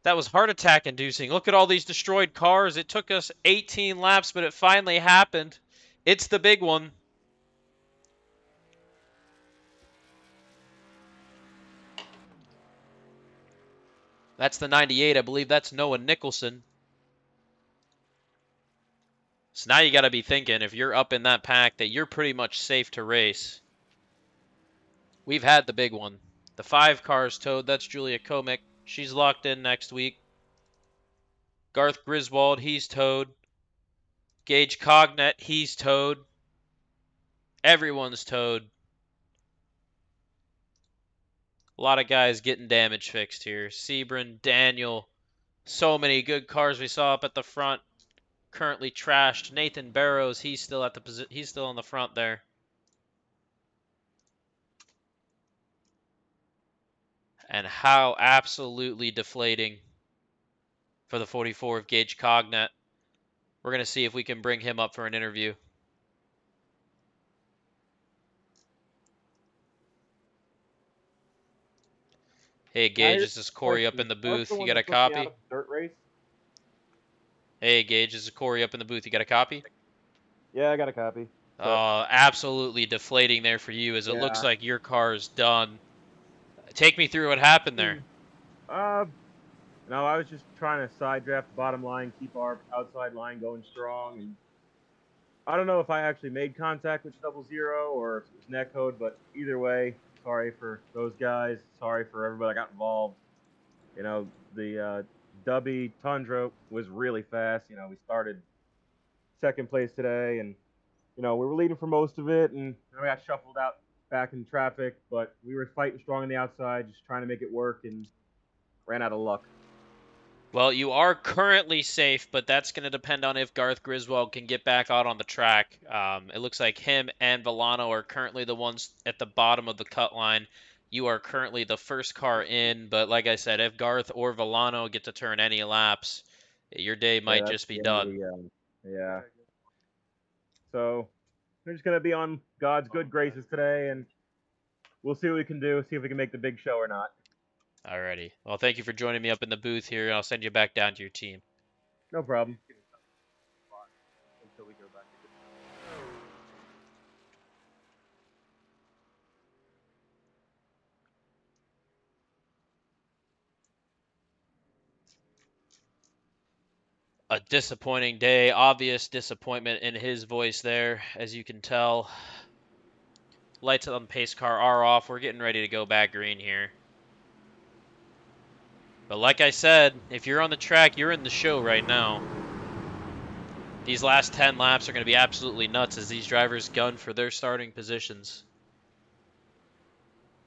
That was heart attack inducing. Look at all these destroyed cars. It took us 18 laps, but it finally happened. It's the big one. That's the 98. I believe that's Noah Nicholson. So now you got to be thinking, if you're up in that pack, that you're pretty much safe to race. We've had the big one. The 5 car's towed. That's Julia Komick. She's locked in next week. Garth Griswold, he's towed. Gage Cognet, he's towed. Everyone's towed. A lot of guys getting damage fixed here. Sebring, Daniel. So many good cars we saw up at the front. Currently trashed. Nathan Barrows, he's still at the he's still on the front there. And how absolutely deflating for the 44 of Gage Cognet. We're going to see if we can bring him up for an interview. Hey, Gage, this is Corey up in the booth. You got a copy? Dirt race? Hey, Gage, this is Corey up in the booth. You got a copy? Yeah, I got a copy. Absolutely deflating there for you, as it looks Yeah. like your car is done. Take me through what happened there. No, I was just trying to side draft the bottom line, keep our outside line going strong, and I don't know if I actually made contact with 00 or if it was net code, but either way, sorry for those guys. Sorry for everybody that got involved. You know, the Dubby Tundra was really fast. You know, we started second place today, and you know, we were leading for most of it, and we got shuffled out back in traffic, but we were fighting strong on the outside, just trying to make it work, and ran out of luck. Well, you are currently safe, but that's going to depend on if Garth Griswold can get back out on the track. It looks like him and Villano are currently the ones at the bottom of the cut line. You are currently the first car in, but like I said, if Garth or Villano get to turn any laps, your day might just be done. Yeah. So we're just gonna be on God's good graces today, and we'll see what we can do. See if we can make the big show or not. Alrighty. Well, thank you for joining me up in the booth here, and I'll send you back down to your team. No problem. A disappointing day, obvious disappointment in his voice there, as you can tell. Lights on the pace car are off. We're getting ready to go back green here. But like I said, if you're on the track, you're in the show right now. These last 10 laps are going to be absolutely nuts as these drivers gun for their starting positions.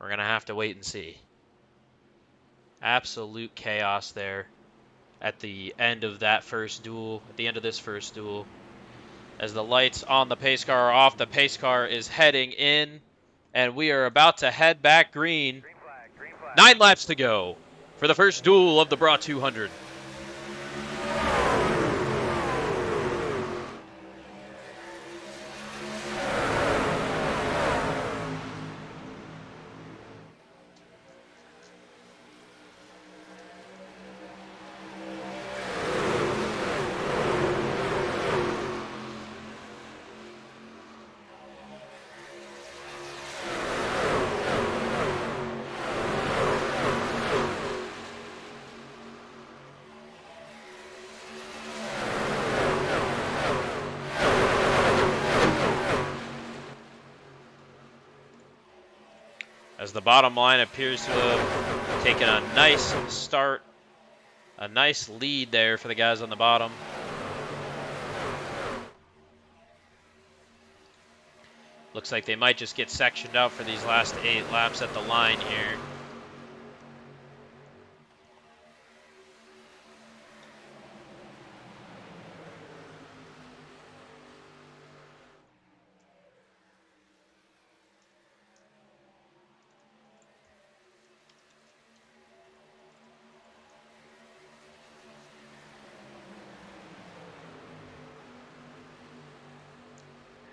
We're going to have to wait and see. Absolute chaos there at the end of that first duel, at the end of this first duel. As the lights on the pace car are off, the pace car is heading in, and we are about to head back green. 9 laps to go for the first duel of the Bra 200. As the bottom line appears to have taken a nice start, a nice lead there for the guys on the bottom. Looks like they might just get sectioned out for these last 8 laps at the line here.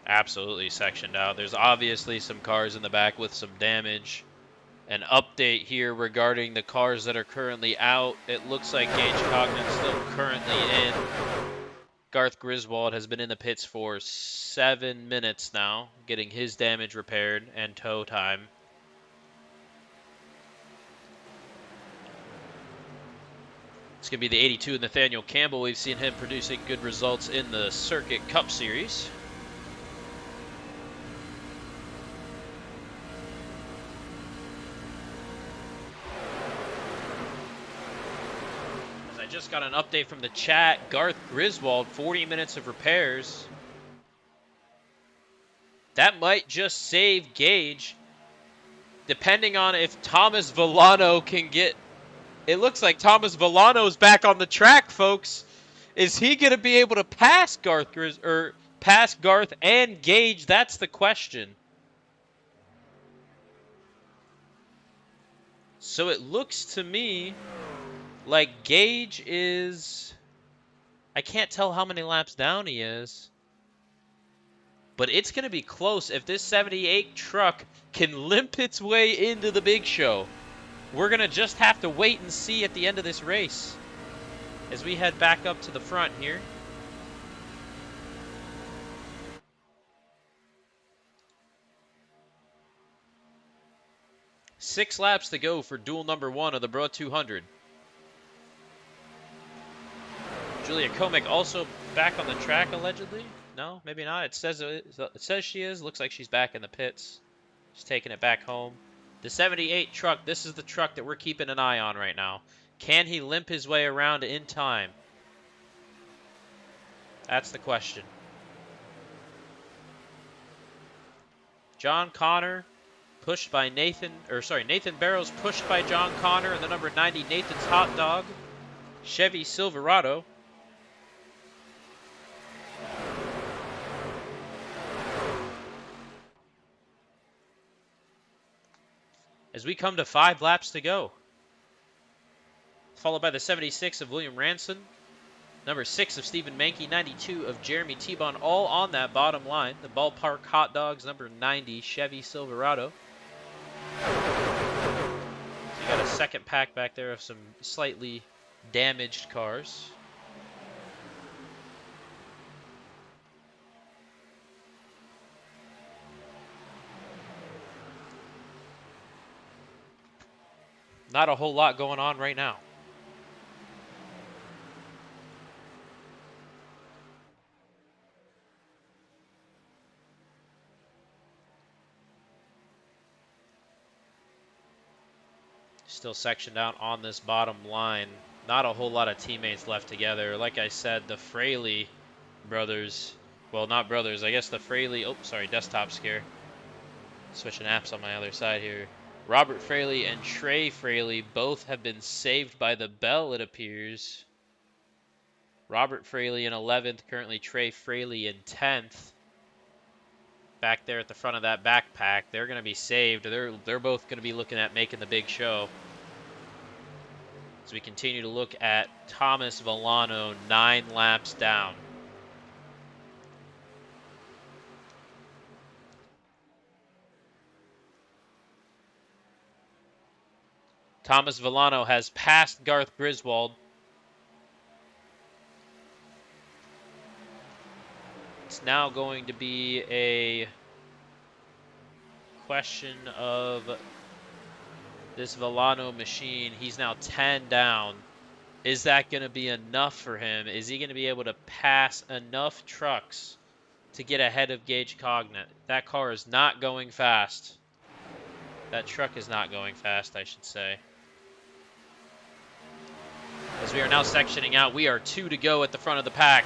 Absolutely sectioned out. There's obviously some cars in the back with some damage. An update here regarding the cars that are currently out. It looks like Gage Cognan's still currently in. Garth Griswold has been in the pits for 7 minutes now, getting his damage repaired and tow time. It's going to be the 82 Nathaniel Campbell. We've seen him producing good results in the Circuit Cup Series. As I just got an update from the chat, Garth Griswold, 40 minutes of repairs. That might just save Gage, depending on if Thomas Villano can get... It looks like Thomas Villano's back on the track, folks. Is he going to be able to pass Garth and Gage? That's the question. So it looks to me like Gage is... I can't tell how many laps down he is. But it's going to be close if this 78 truck can limp its way into the big show. We're going to just have to wait and see at the end of this race as we head back up to the front here. Six laps to go for duel number 1 of the Bro 200. Julia Komek also back on the track, allegedly. No, maybe not. It says she is. Looks like she's back in the pits. She's taking it back home. The 78 truck, this is the truck that we're keeping an eye on right now. Can he limp his way around in time? That's the question. John Connor pushed by Nathan Barrows pushed by John Connor and the number 90 Nathan's Hot Dog. Chevy Silverado. As we come to 5 laps to go. Followed by the 76 of William Ranson. Number 6 of Stephen Mankey. 92 of Jeremy T-Bone. All on that bottom line. The Ballpark Hot Dogs. Number 90 Chevy Silverado. So you got a second pack back there of some slightly damaged cars. Not a whole lot going on right now. Still sectioned out on this bottom line. Not a whole lot of teammates left together. Like I said, the Fraley brothers, well, not brothers, I guess the Fraley, oh, sorry, desktop scare. Switching apps on my other side here. Robert Fraley and Trey Fraley both have been saved by the bell, it appears. Robert Fraley in 11th, currently Trey Fraley in 10th. Back there at the front of that backpack, they're going to be saved. They're both going to be looking at making the big show. As we continue to look at Thomas Villano, 9 laps down. Thomas Villano has passed Garth Griswold. It's now going to be a question of this Villano machine. He's now 10 down. Is that going to be enough for him? Is he going to be able to pass enough trucks to get ahead of Gage Cognate? That car is not going fast. That truck is not going fast, I should say. As we are now sectioning out, we are 2 to go at the front of the pack.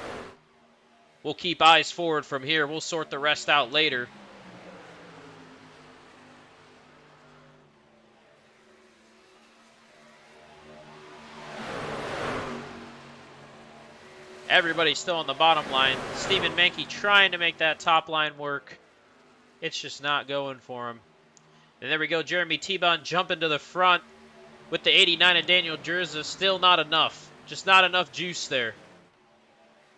We'll keep eyes forward from here. We'll sort the rest out later. Everybody's still on the bottom line. Stephen Mankey trying to make that top line work. It's just not going for him. And there we go. Jeremy T-Bone jumping to the front with the 89 of Daniel Jursza. Still not enough. Just not enough juice there.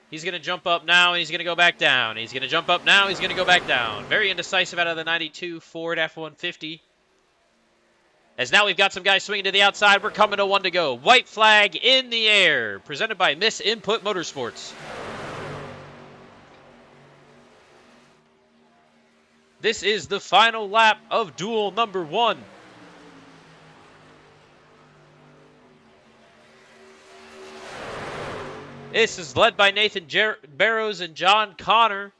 He's going to jump up now, and he's going to go back down. He's going to jump up now, he's going to go back down. Very indecisive out of the 92 Ford F-150. As now we've got some guys swinging to the outside. We're coming to 1 to go. White flag in the air. Presented by Miss Input Motorsports. This is the final lap of duel number 1. This is led by Nathan Barrows and John Connor.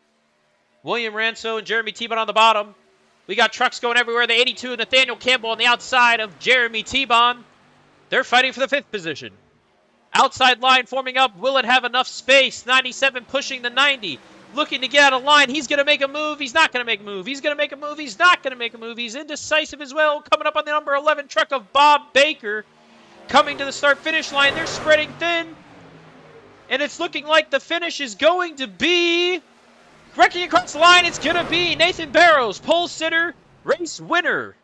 William Ranso and Jeremy T-Bon on the bottom. We got trucks going everywhere. The 82 and Nathaniel Campbell on the outside of Jeremy T-Bon. They're fighting for the 5th position. Outside line forming up. Will it have enough space? 97 pushing the 90. Looking to get out of line. He's going to make a move. He's not going to make a move. He's going to make a move. He's not going to make a move. He's indecisive as well. Coming up on the number 11 truck of Bob Baker. Coming to the start-finish line. They're spreading thin. And it's looking like the finish is going to be... Wrecking across the line, it's going to be Nathan Barrows, pole sitter, race winner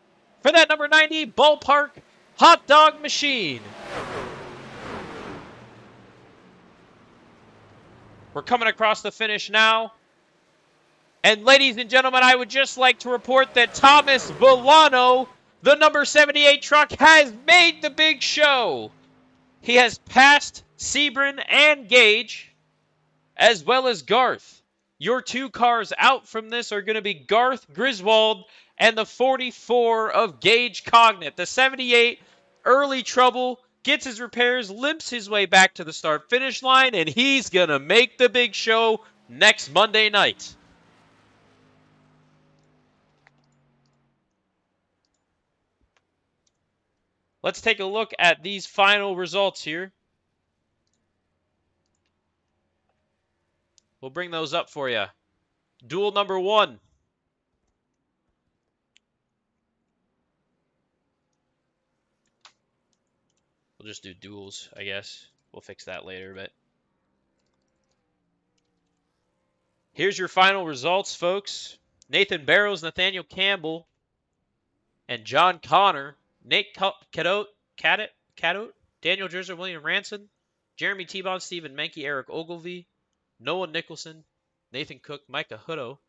for that number 90 ballpark hot dog machine. We're coming across the finish now. And ladies and gentlemen, I would just like to report that Thomas Villano, the number 78 truck, has made the big show. He has passed Sebring and Gage, as well as Garth. Your 2 cars out from this are going to be Garth Griswold and the 44 of Gage Cognate. The 78, early trouble, gets his repairs, limps his way back to the start-finish line, and he's going to make the big show next Monday night. Let's take a look at these final results here. We'll bring those up for you. Duel number 1. We'll just do duels, I guess. We'll fix that later, but... Here's your final results, folks. Nathan Barrows, Nathaniel Campbell, and John Connor. Nate Cadotte, Daniel Jursza, William Ranson, Jeremy T-Bon, Stephen Menke, Eric Ogilvie, Noah Nicholson, Nathan Cook, Micah Hutto,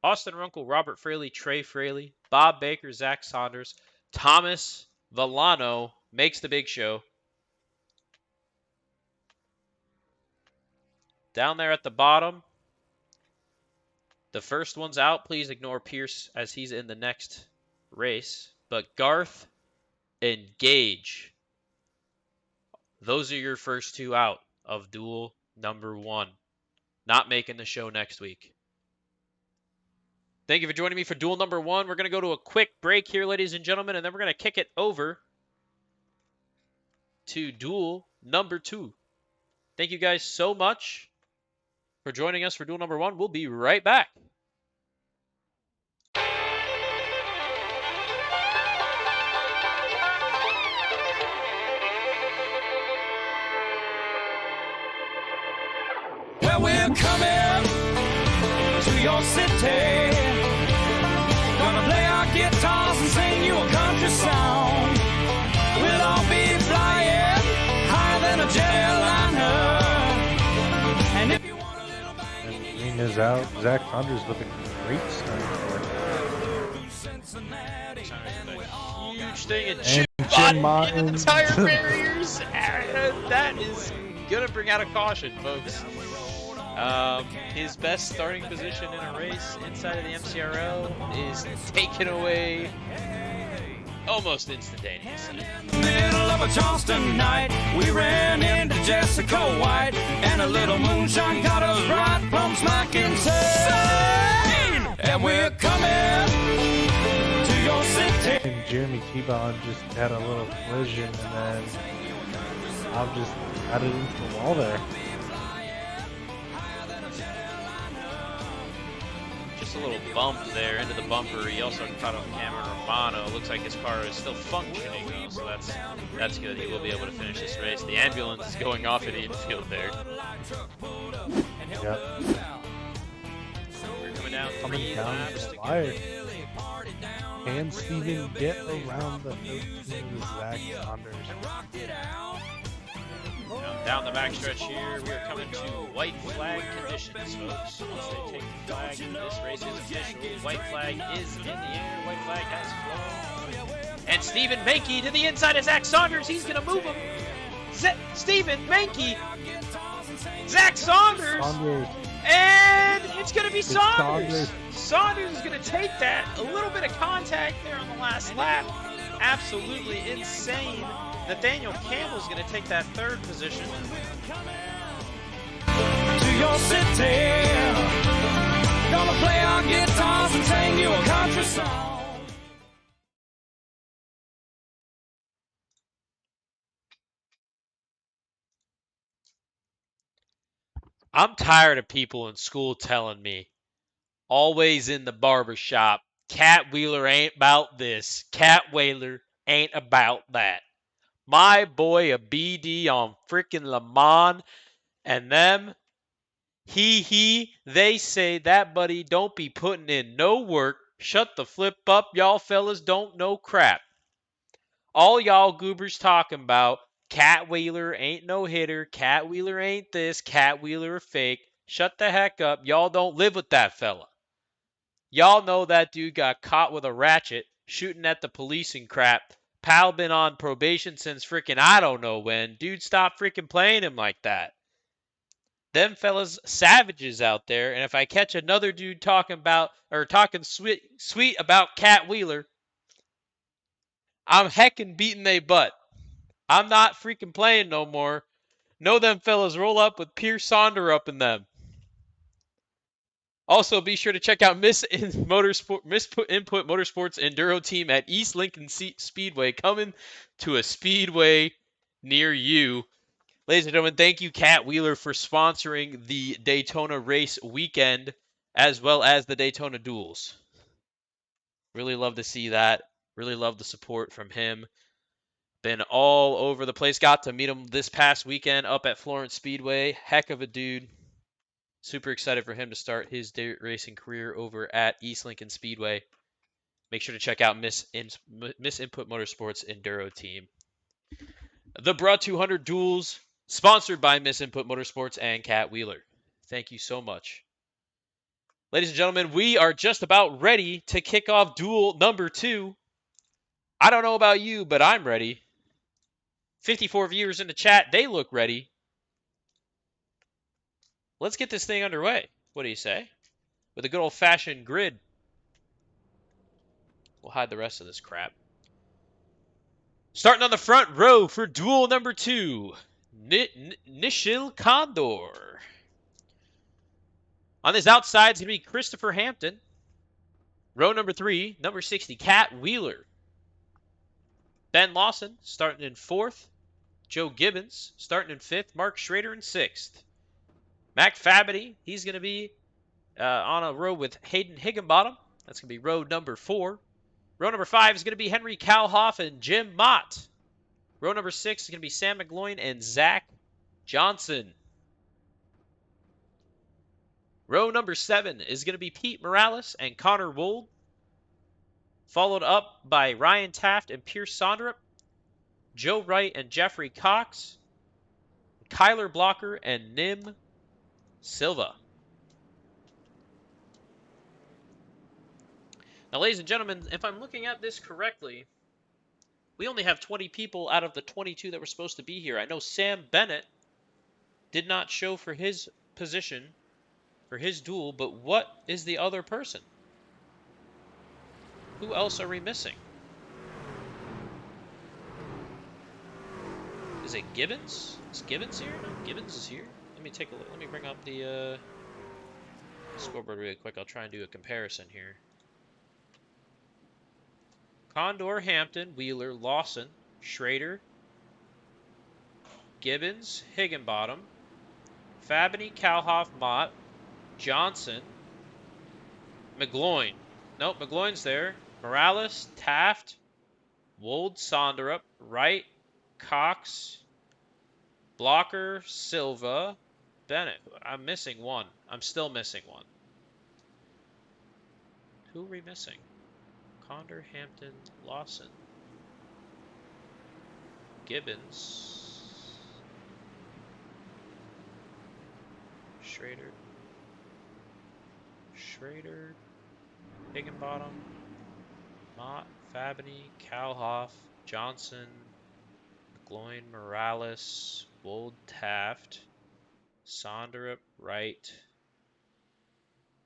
Austin Runkle, Robert Fraley, Trey Fraley, Bob Baker, Zach Saunders, Thomas Villano makes the big show. Down there at the bottom, the first one's out. Please ignore Pierce as he's in the next race. But Garth and Gage, those are your first 2 out of duel number 1. Not making the show next week. Thank you for joining me for duel number 1. We're going to go to a quick break here, ladies and gentlemen, and then we're going to kick it over to duel number 2. Thank you guys so much for joining us for duel number 1. We'll be right back. Well, we're coming to your city. Gonna play our guitars and sing you a country song. We'll all be flying higher than a jetliner. And if you want a little bang, And Green is out. Zach Saunders with a great start. Huge thing, and And chip Jim body into the Mines. tire barriers. And that is gonna bring out a caution, folks. His best starting position in a race inside of the MCRL is taken away almost instantaneously. middle of a Charleston night, we ran into Jessica White, and a little moonshine got us right from smack insane. And we're coming to your city. And Jeremy T-Bon just had a little collision, and then I've just got it into the wall there. Just a little bump there into the bumper. He also caught on camera Romano. Looks like his car is still functioning though, so that's good. He will be able to finish this race. The ambulance is going off in the infield there. Yep. We're coming down Coming 3 down laps the to wire. go. Can Steven get around the 13 with Zach Saunders? Down the backstretch here, we are coming to white flag conditions, folks. Once they take the flag, this race is official. White flag is in the air. White flag has flown. And Stephen Menke to the inside of Zach Saunders. He's going to move him. Stephen Menke. Zach Saunders. And it's going to be Saunders. Saunders is going to take that. A little bit of contact there on the last lap. Absolutely insane. Nathaniel Campbell's going to take that 3rd position. Grove City. Gonna play our guitars and sing you a country song. I'm tired of people in school telling me, always in the barber shop, Cat Wheeler ain't about this, Cat Wheeler ain't about that. My boy a BD on frickin' Le Mans and them, they say that buddy don't be putting in no work. Shut the flip up, y'all fellas don't know crap. All y'all goobers talking about Cat Wheeler ain't no hitter, Cat Wheeler ain't this, Cat Wheeler a fake. Shut the heck up. Y'all don't live with that fella. Y'all know that dude got caught with a ratchet shooting at the police and crap. Pal been on probation since frickin' I don't know when. Dude, stop frickin' playing him like that. Them fellas savages out there, and if I catch another dude talking sweet about Cat Wheeler, I'm heckin' beating they butt. I'm not freaking playing no more. Know them fellas roll up with Pierce Sonderup in them. Also, be sure to check out Miss Input Motorsports Enduro Team at East Lincoln Speedway, coming to a speedway near you. Ladies and gentlemen, thank you, Cat Wheeler, for sponsoring the Daytona race weekend, as well as the Daytona Duels. Really love to see that. Really love the support from him. Been all over the place. Got to meet him this past weekend up at Florence Speedway. Heck of a dude. Super excited for him to start his dirt racing career over at East Lincoln Speedway. Make sure to check out Miss Input Motorsports Enduro Team. The Bra 200 Duels, sponsored by Miss Input Motorsports and Cat Wheeler. Thank you so much. Ladies and gentlemen, we are just about ready to kick off duel number 2. I don't know about you, but I'm ready. 54 viewers in the chat, they look ready. Let's get this thing underway. What do you say? With a good old-fashioned grid. We'll hide the rest of this crap. Starting on the front row for duel number 2, Nishil Condor. On his outside is going to be Christopher Hampton. Row number 3, number 60, Cat Wheeler. Ben Lawson starting in 4th. Joe Gibbons starting in 5th. Mark Schrader in 6th. Mac Fabity, he's going to be on a row with Haden Higginbotham. That's going to be row number 4. Row number 5 is going to be Henry Kallhoff and Jim Mott. Row number 6 is going to be Sam McGloin and Zach Johnson. Row number 7 is going to be Pete Morales and Connor Wold. Followed up by Ryan Taft and Pierce Sonderup. Joe Wright and Jeffrey Cox. Kyler Blocker and Nim Silva. Now, ladies and gentlemen, if I'm looking at this correctly, we only have 20 people out of the 22 that were supposed to be here. I know Sam Bennett did not show for his position, for his duel, but what is the other person? Who else are we missing? Is it Gibbons? Is Gibbons here? No, Gibbons is here. Let me take a look. Let me bring up the scoreboard really quick. I'll try and do a comparison here. Condor, Hampton, Wheeler, Lawson, Schrader, Gibbons, Higginbotham, Fabity, Kallhoff, Mott, Johnson, McGloin. Nope, McGloin's there. Morales, Taft, Wold, Sonderup, Wright, Cox, Blocker, Silva, Bennett. I'm missing one. I'm still missing one. Who are we missing? Condor, Hampton, Lawson, Gibbons, Schrader, Higginbotham, Mott, Fabity, Kallhoff, Johnson, McGloin, Morales, Wold, Taft, Sonderup, Wright,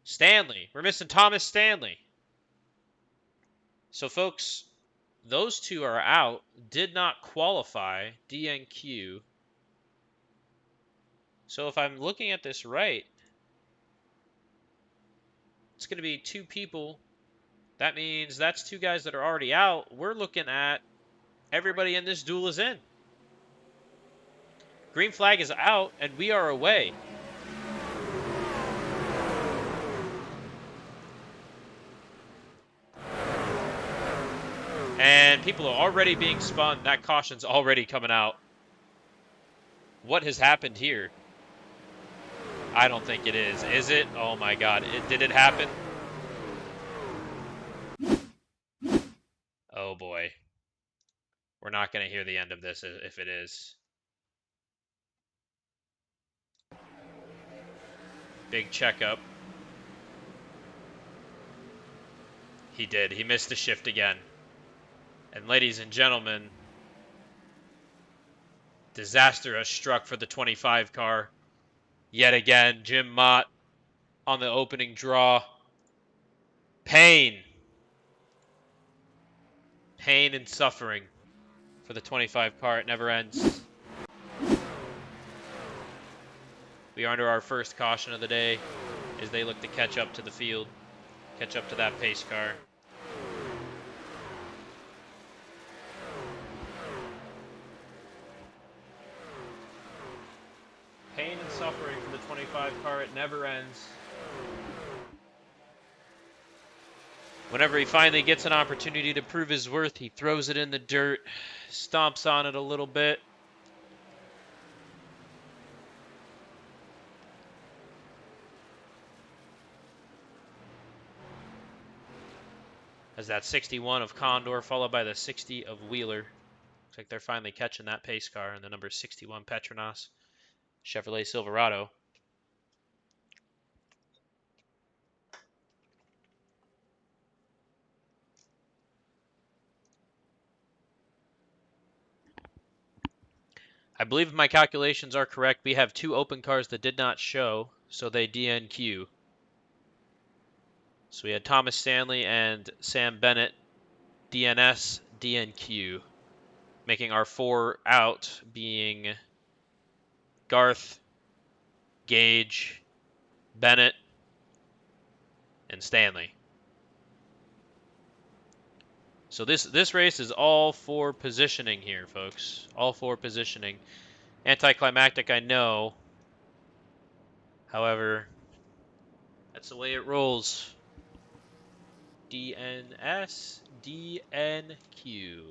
Stanley. We're missing Thomas Stanley. So, folks, those two are out. Did not qualify. DNQ. So, if I'm looking at this right, It's going to be 2 people. That means that's 2 guys that are already out. We're looking at everybody in this duel is in. Green flag is out, and we are away. And people are already being spun. That caution's already coming out. What has happened here? I don't think it is. Is it? Oh my god. Did it happen? Oh boy. We're not going to hear the end of this if it is. Big checkup. He did. He missed the shift again. And ladies and gentlemen, disaster has struck for the 25 car. Yet again, Jim Mott on the opening draw. Pain. Pain and suffering for the 25 car. It never ends. We are under our first caution of the day as they look to catch up to the field. Catch up to that pace car. Pain and suffering for the 25 car. It never ends. Whenever he finally gets an opportunity to prove his worth, he throws it in the dirt, stomps on it a little bit. As that 61 of Condor followed by the 60 of Wheeler. Looks like they're finally catching that pace car in the number 61 Petronas Chevrolet Silverado. I believe if my calculations are correct, we have 2 open cars that did not show, so they DNQ. So we had Thomas Stanley and Sam Bennett DNS, DNQ, making our 4 out being Garth, Gage, Bennett, and Stanley. So this race is all for positioning here, folks. All for positioning. Anticlimactic, I know. However, that's the way it rolls. DNS, DNQ.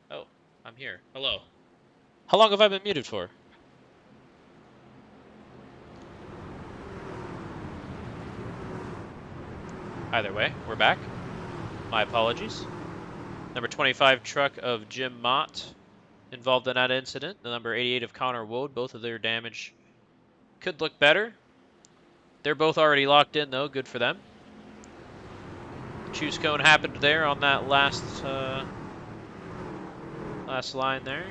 Oh, I'm here. Hello. How long have I been muted for? Either way, we're back. My apologies. Number 25 truck of Jim Mott involved in that incident. The number 88 of Connor Wood, both of their damage could look better. They're both already locked in, though. Good for them. Choose cone happened there on that last line there.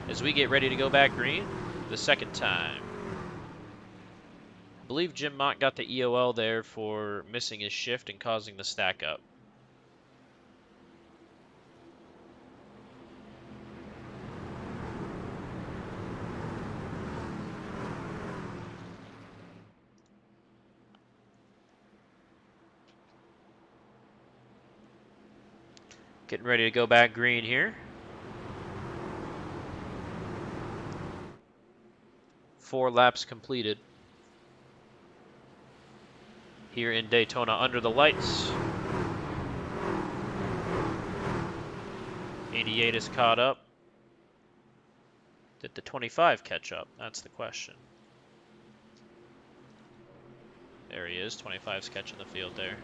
As we get ready to go back green the second time. I believe Jim Mott got the EOL there for missing his shift and causing the stack up. Getting ready to go back green here. 4 laps completed here in Daytona under the lights. 88 is caught up. Did the 25 catch up? That's the question. There he is. 25's catching the field there.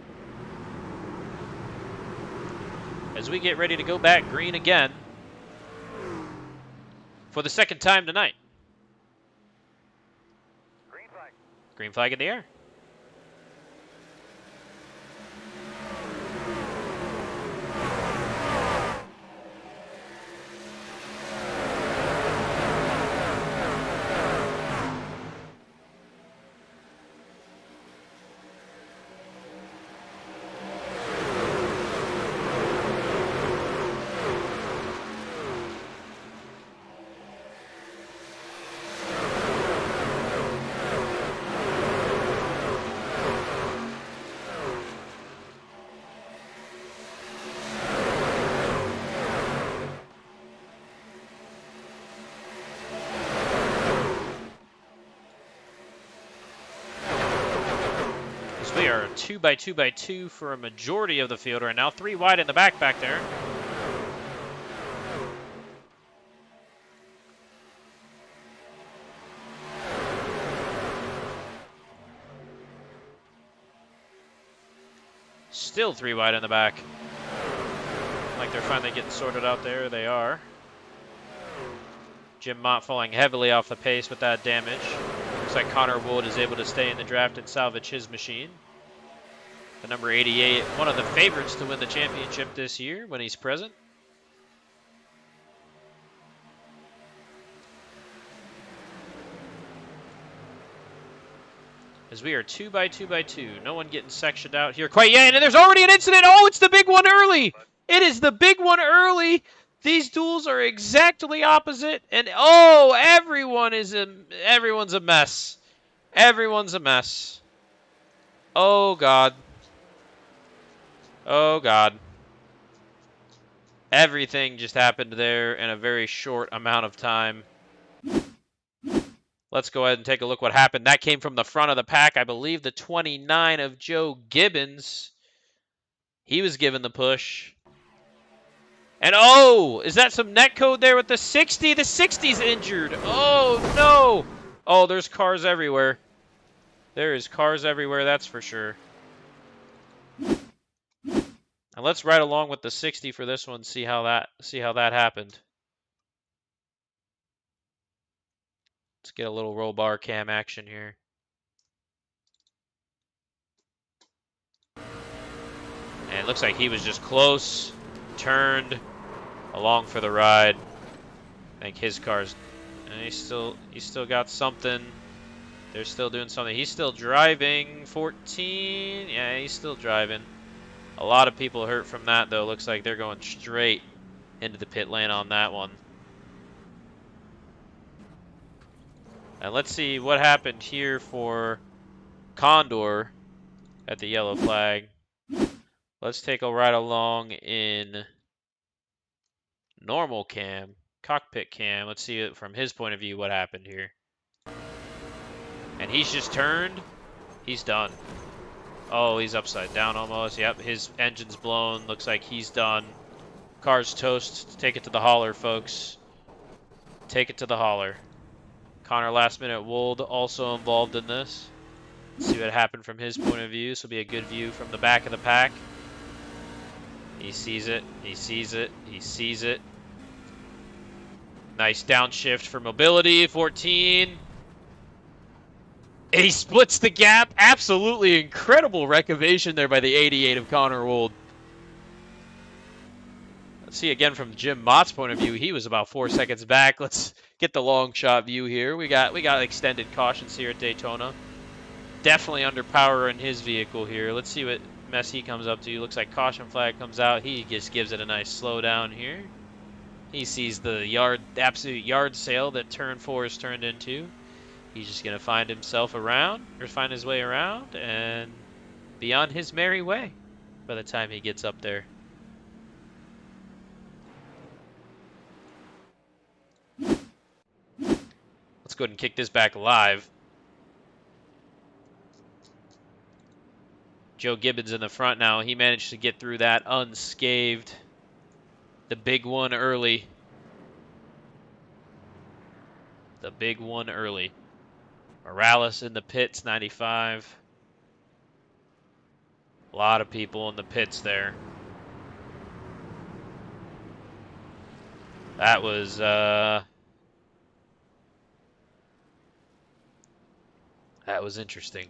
As we get ready to go back green again for the second time tonight. Green flag. Green flag in the air. We are 2x2x2 for a majority of the field right now. 3 wide in the back there. Still 3 wide in the back. Like they're finally getting sorted out there. They are. Jim Mott falling heavily off the pace with that damage. Looks like Connor Wood is able to stay in the draft and salvage his machine. The number 88, one of the favorites to win the championship this year when he's present. As we are 2x2x2. No one getting sectioned out here quite yet. And there's already an incident. Oh, it's the big one early. It is the big one early. These duels are exactly opposite. And oh, everyone's a mess. Everyone's a mess. Oh, God. Oh, God. Everything just happened there in a very short amount of time. Let's go ahead and take a look what happened. That came from the front of the pack. I believe the 29 of Joe Gibbons. He was given the push. And oh, is that some net code there with the 60? The 60's injured. Oh, no. Oh, there's cars everywhere. There is cars everywhere, that's for sure. And let's ride along with the 60 for this one, see how that happened. Let's get a little roll bar cam action here. And it looks like he was just close, turned along for the ride. I think his car's, and he's still got something. They're still doing something. He's still driving. 14. Yeah, he's still driving. A lot of people hurt from that, though. Looks like they're going straight into the pit lane on that one. And let's see what happened here for Condor at the yellow flag. Let's take a ride along in normal cam, cockpit cam. Let's see it from his point of view what happened here. And he's just turned. He's done. Oh, he's upside down almost. Yep, his engine's blown. Looks like he's done. Car's toast. Take it to the hauler, folks. Take it to the hauler. Connor last minute Wold also involved in this. See what happened from his point of view. This will be a good view from the back of the pack. He sees it. He sees it. He sees it. Nice downshift for mobility. 14. He splits the gap. Absolutely incredible recavation there by the 88 of Connor Wold. Let's see again from Jim Mott's point of view. He was about 4 seconds back. Let's get the long shot view here. We got extended cautions here at Daytona. Definitely under power in his vehicle here. Let's see what mess he comes up to. Looks like caution flag comes out. He just gives it a nice slow down here. He sees the absolute yard sale that turn 4 is turned into. He's just going to find himself around, or find his way around, and be on his merry way by the time he gets up there. Let's go ahead and kick this back live. Joe Gibbons in the front now. He managed to get through that unscathed. The big one early. The big one early. Morales in the pits, 95. A lot of people in the pits there. That was interesting.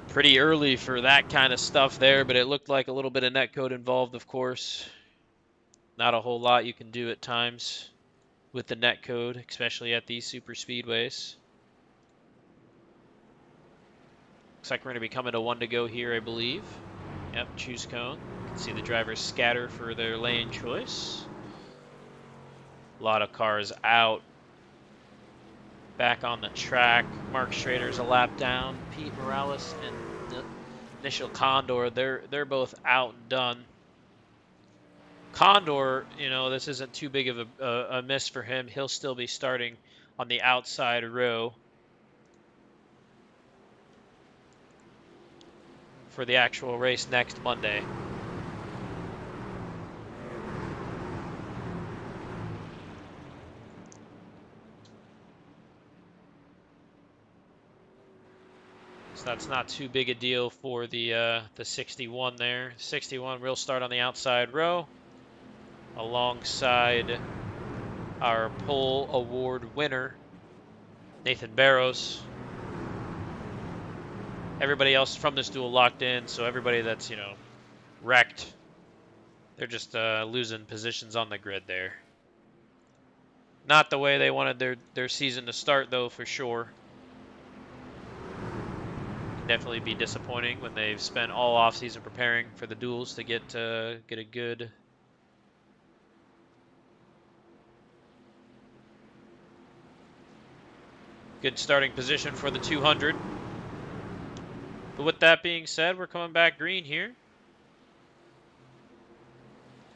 Pretty early for that kind of stuff there, but it looked like a little bit of netcode involved, of course. Not a whole lot you can do at times with the netcode, especially at these super speedways. Looks like we're going to be coming to 1 to go here, I believe. Yep, choose cone. You can see the drivers scatter for their lane choice. A lot of cars out. Back on the track. Mark Schrader's a lap down. Pete Morales and the initial Condor, they're both out and done. Condor, you know, this isn't too big of a miss for him. He'll still be starting on the outside row for the actual race next Monday. So that's not too big a deal for the 61 there. 61 will start on the outside row alongside our pole award winner, Nathan Barrows. Everybody else from this duel locked in, so everybody that's, you know, wrecked, they're just losing positions on the grid there. Not the way they wanted their season to start, though, for sure. Definitely be disappointing when they've spent all off-season preparing for the duels to get a good starting position for the 200. But with that being said, we're coming back green here.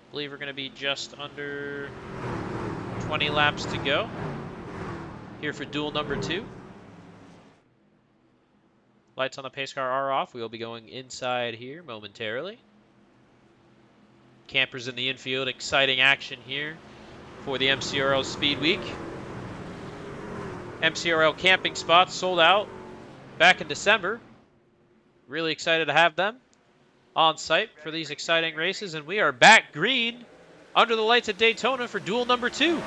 I believe we're going to be just under 20 laps to go here for duel number 2. Lights on the pace car are off. We will be going inside here momentarily. Campers in the infield. Exciting action here for the MCRL Speed Week. MCRL camping spots sold out back in December. Really excited to have them on site for these exciting races. And we are back green under the lights at Daytona for duel number 2.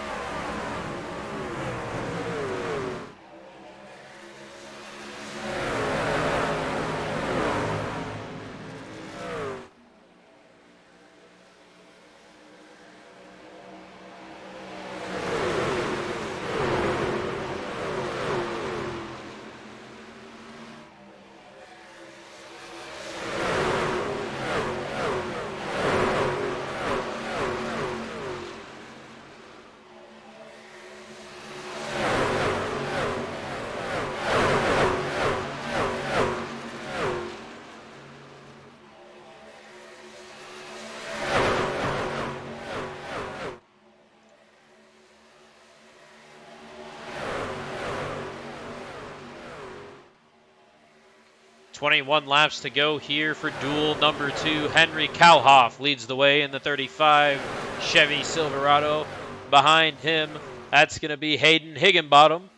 .21 laps to go here for duel number 2. Henry Kallhoff leads the way in the 35 Chevy Silverado. Behind him, that's going to be Haden Higginbotham.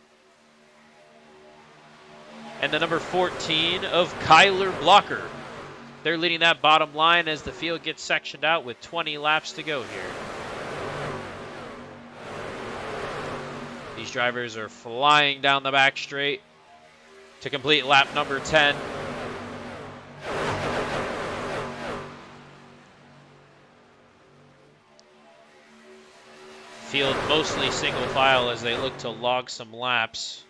and the number 14 of Kyler Blocker. They're leading that bottom line as the field gets sectioned out with 20 laps to go here. These drivers are flying down the back straight to complete lap number 10. Field mostly single file as they look to log some laps.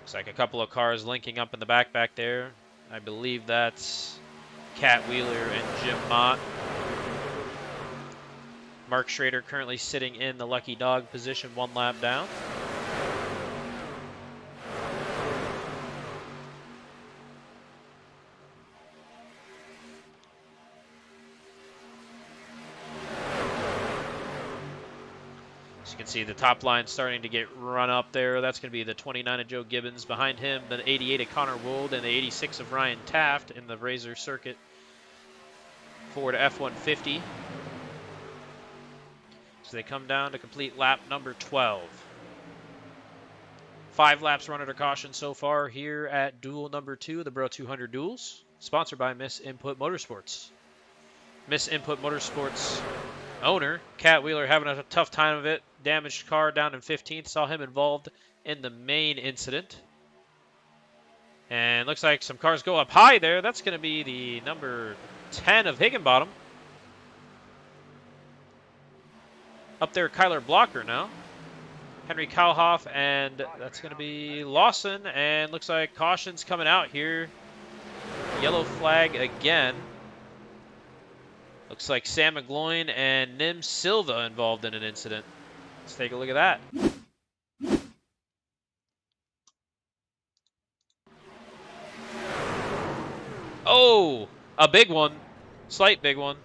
Looks like a couple of cars linking up in the back there. I believe that's Cat Wheeler and Jim Mott. Mark Schrader currently sitting in the lucky dog position, 1 lap down. As you can see, the top line starting to get run up there. That's going to be the 29 of Joe Gibbons. Behind him, the 88 of Connor Wold and the 86 of Ryan Taft in the Razor Circuit Ford F-150. So they come down to complete lap number 12. 5 laps run under caution so far here at duel number 2 of the Bro 200 Duels, sponsored by Miss Input Motorsports. Miss Input Motorsports owner, Cat Wheeler, having a tough time of it. Damaged car down in 15th. Saw him involved in the main incident. And looks like some cars go up high there. That's going to be the number 10 of Higginbotham. Up there, Kyler Blocker now. Henry Kallhoff, and that's going to be Lawson. And looks like caution's coming out here. Yellow flag again. Looks like Sam McGloin and Nim Silva involved in an incident. Let's take a look at that. Oh, a big one. Slight big one.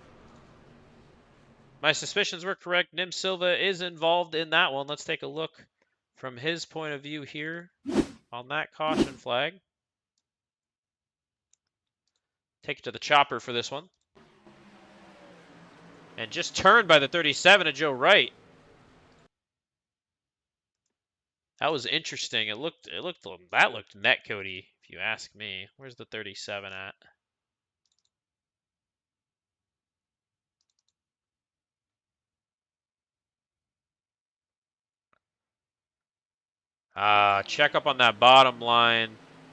My suspicions were correct. Nim Silva is involved in that one. Let's take a look from his point of view here on that caution flag. Take it to the chopper for this one. And just turned by the 37 of Joe Wright. That was interesting. That looked netcodey, if you ask me. Where's the 37 at? Check up on that bottom line.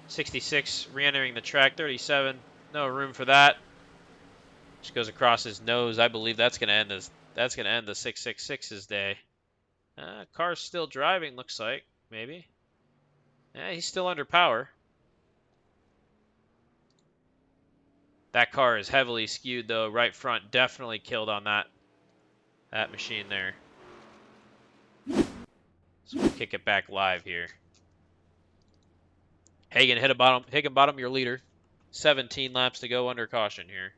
66 re-entering the track. 37, no room for that. Just goes across his nose. I believe that's gonna end the 666's day. Car's still driving, looks like. Maybe. Yeah, he's still under power. That car is heavily skewed though. Right front definitely killed on that machine there. So we'll kick it back live here. Higginbotham, your leader. 17 laps to go under caution here.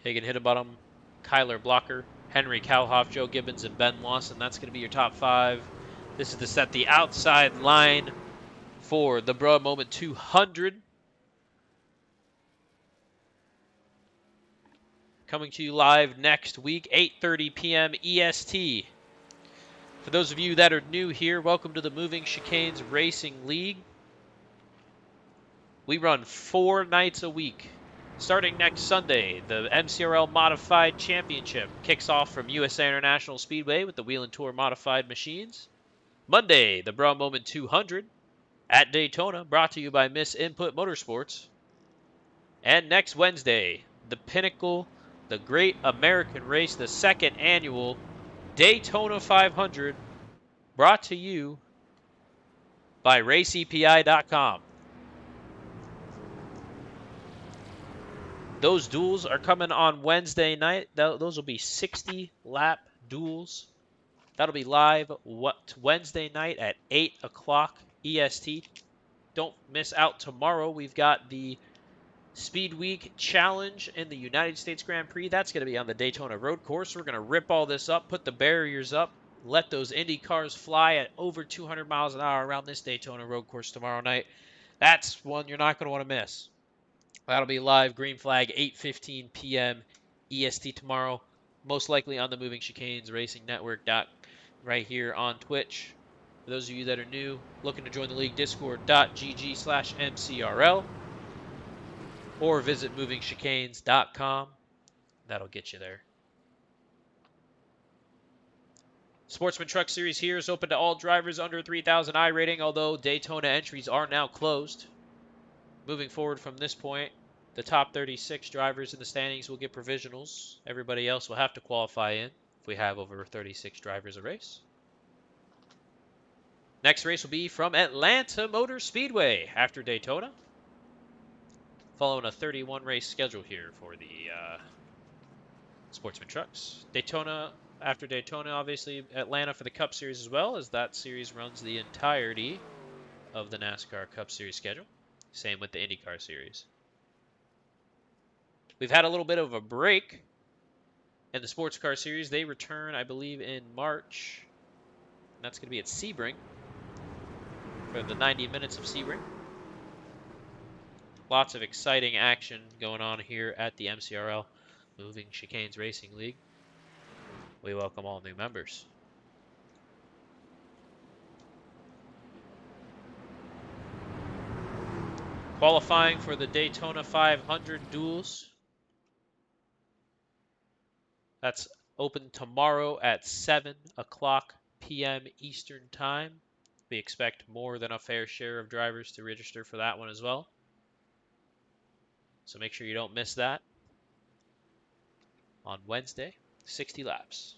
Higginbotham, Kyler Blocker, Henry Kallhoff, Joe Gibbons, and Ben Lawson. That's going to be your top 5. This is to set the outside line for the Bro Moment 200. Coming to you live next week, 8:30 p.m. EST. For those of you that are new here, welcome to the Moving Chicanes Racing League. We run 4 nights a week. Starting next Sunday, the MCRL Modified Championship kicks off from USA International Speedway with the Wheel and Tour Modified machines. Monday, the Bro Moment 200 at Daytona, brought to you by Miss Input Motorsports. And next Wednesday, the Pinnacle, the Great American Race, the 2nd annual Daytona 500, brought to you by RaceEPI.com. Those duels are coming on Wednesday night. Those will be 60-lap duels. That'll be live Wednesday night at 8 o'clock EST. Don't miss out tomorrow. We've got the Speed Week Challenge in the United States Grand Prix. That's going to be on the Daytona Road Course. We're going to rip all this up, put the barriers up, let those Indy cars fly at over 200 miles an hour around this Daytona Road Course tomorrow night. That's one you're not going to want to miss. That'll be live, green flag, 8:15 p.m. EST tomorrow. Most likely on the Moving Chicanes Racing Network right here on Twitch. For those of you that are new, looking to join the league, discord.gg/MCRL. Or visit movingchicanes.com. That'll get you there. Sportsman Truck Series here is open to all drivers under 3,000 I rating, although Daytona entries are now closed. Moving forward from this point, the top 36 drivers in the standings will get provisionals. Everybody else will have to qualify in if we have over 36 drivers a race. Next race will be from Atlanta Motor Speedway after Daytona. Following a 31 race schedule here for the Sportsman Trucks. Daytona, after Daytona, obviously Atlanta for the Cup Series as well, as that series runs the entirety of the NASCAR Cup Series schedule. Same with the IndyCar Series. We've had a little bit of a break in the Sports Car Series. They return, I believe, in March. And that's going to be at Sebring for the 90 minutes of Sebring. Lots of exciting action going on here at the MCRL Moving Chicanes Racing League. We welcome all new members. Qualifying for the Daytona 500 duels. That's open tomorrow at 7 o'clock p.m. Eastern Time. We expect more than a fair share of drivers to register for that one as well. So make sure you don't miss that. On Wednesday, 60 laps.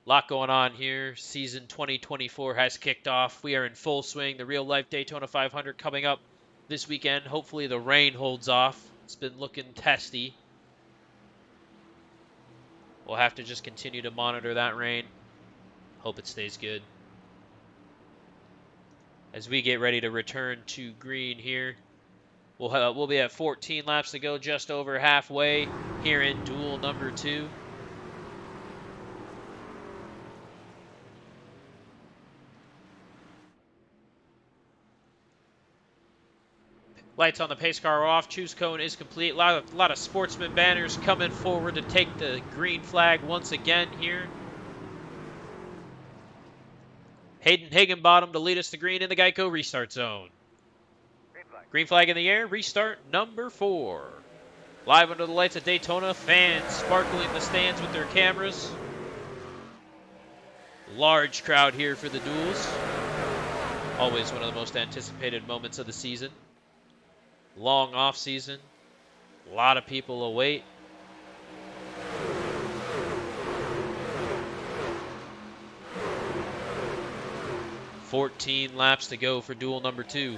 Lot going on here. Season 2024 has kicked off. We are in full swing. The real life Daytona 500 coming up this weekend. Hopefully the rain holds off. It's been looking testy. We'll have to just continue to monitor that rain. Hope it stays good. As we get ready to return to green here. We'll be at 14 laps to go, just over halfway here in duel number 2. Lights on the pace car are off. Choose cone is complete. A lot of sportsman banners coming forward to take the green flag once again here. Haden Higginbotham to lead us to green in the Geico restart zone. Green flag in the air. Restart number 4. Live under the lights at Daytona. Fans sparkling the stands with their cameras. Large crowd here for the duels. Always one of the most anticipated moments of the season. Long off season. A lot of people await. $14 laps to go for duel number 2.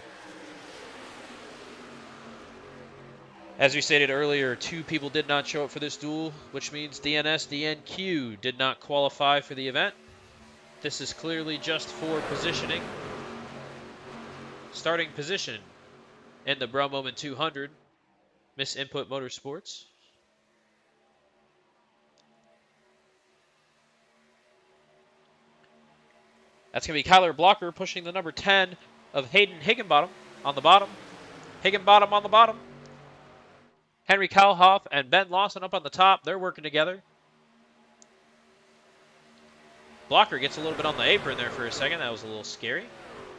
As we stated earlier, 2 people did not show up for this duel, which means DNS DNQ did not qualify for the event. This is clearly just for positioning. Starting position in the Bro Moment 200, Miss Input Motorsports. That's going to be Kyler Blocker pushing the number 10 of Haden Higginbotham on the bottom. Higginbotham on the bottom. Henry Kallhoff and Ben Lawson up on the top. They're working together. Blocker gets a little bit on the apron there for a second. That was a little scary.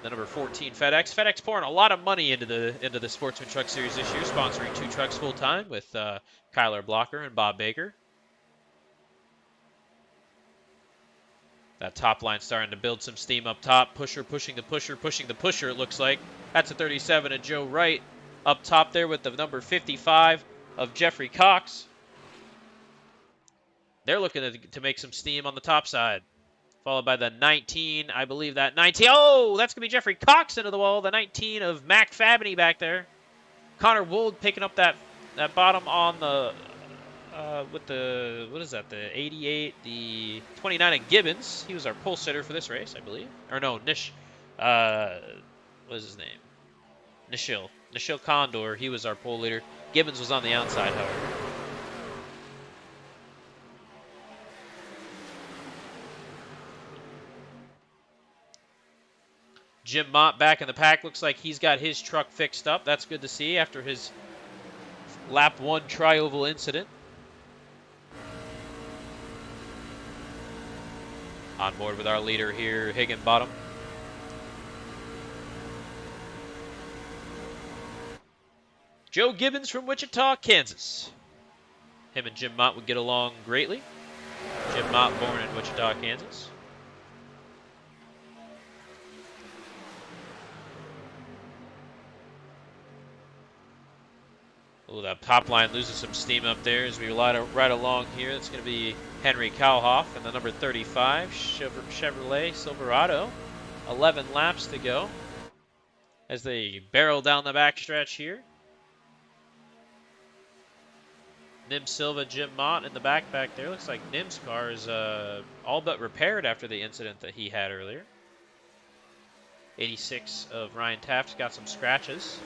The number 14 FedEx. FedEx pouring a lot of money into the Sportsman Truck Series this year, sponsoring 2 trucks full time with Kyler Blocker and Bob Baker. That top line starting to build some steam up top. Pusher pushing the pusher, pushing the pusher, it looks like. That's a 37 of Joe Wright up top there with the number 55 of Jeffrey Cox. They're looking to make some steam on the top side. Followed by the 19, I believe that 19. Oh, that's going to be Jeffrey Cox into the wall. The 19 of Mac Fabney back there. Connor Wold picking up that bottom on the, with the, what is that, the 88, the 29 of Gibbons. He was our pole sitter for this race, I believe. Or no, Nish, what is his name? Nashil Condor, he was our pole leader. Gibbons was on the outside, however. Jim Mott back in the pack. Looks like he's got his truck fixed up. That's good to see after his lap 1 tri-oval incident. On board with our leader here, Higginbotham. Joe Gibbons from Wichita, Kansas. Him and Jim Mott would get along greatly. Jim Mott born in Wichita, Kansas. Oh, that top line loses some steam up there as we ride along here. It's going to be Henry Kallhoff and the number 35 Chevrolet Silverado. 11 laps to go as they barrel down the backstretch here. Nim Silva, Jim Mott in the back there. Looks like Nim's car is all but repaired after the incident that he had earlier. 86 of Ryan Taft's got some scratches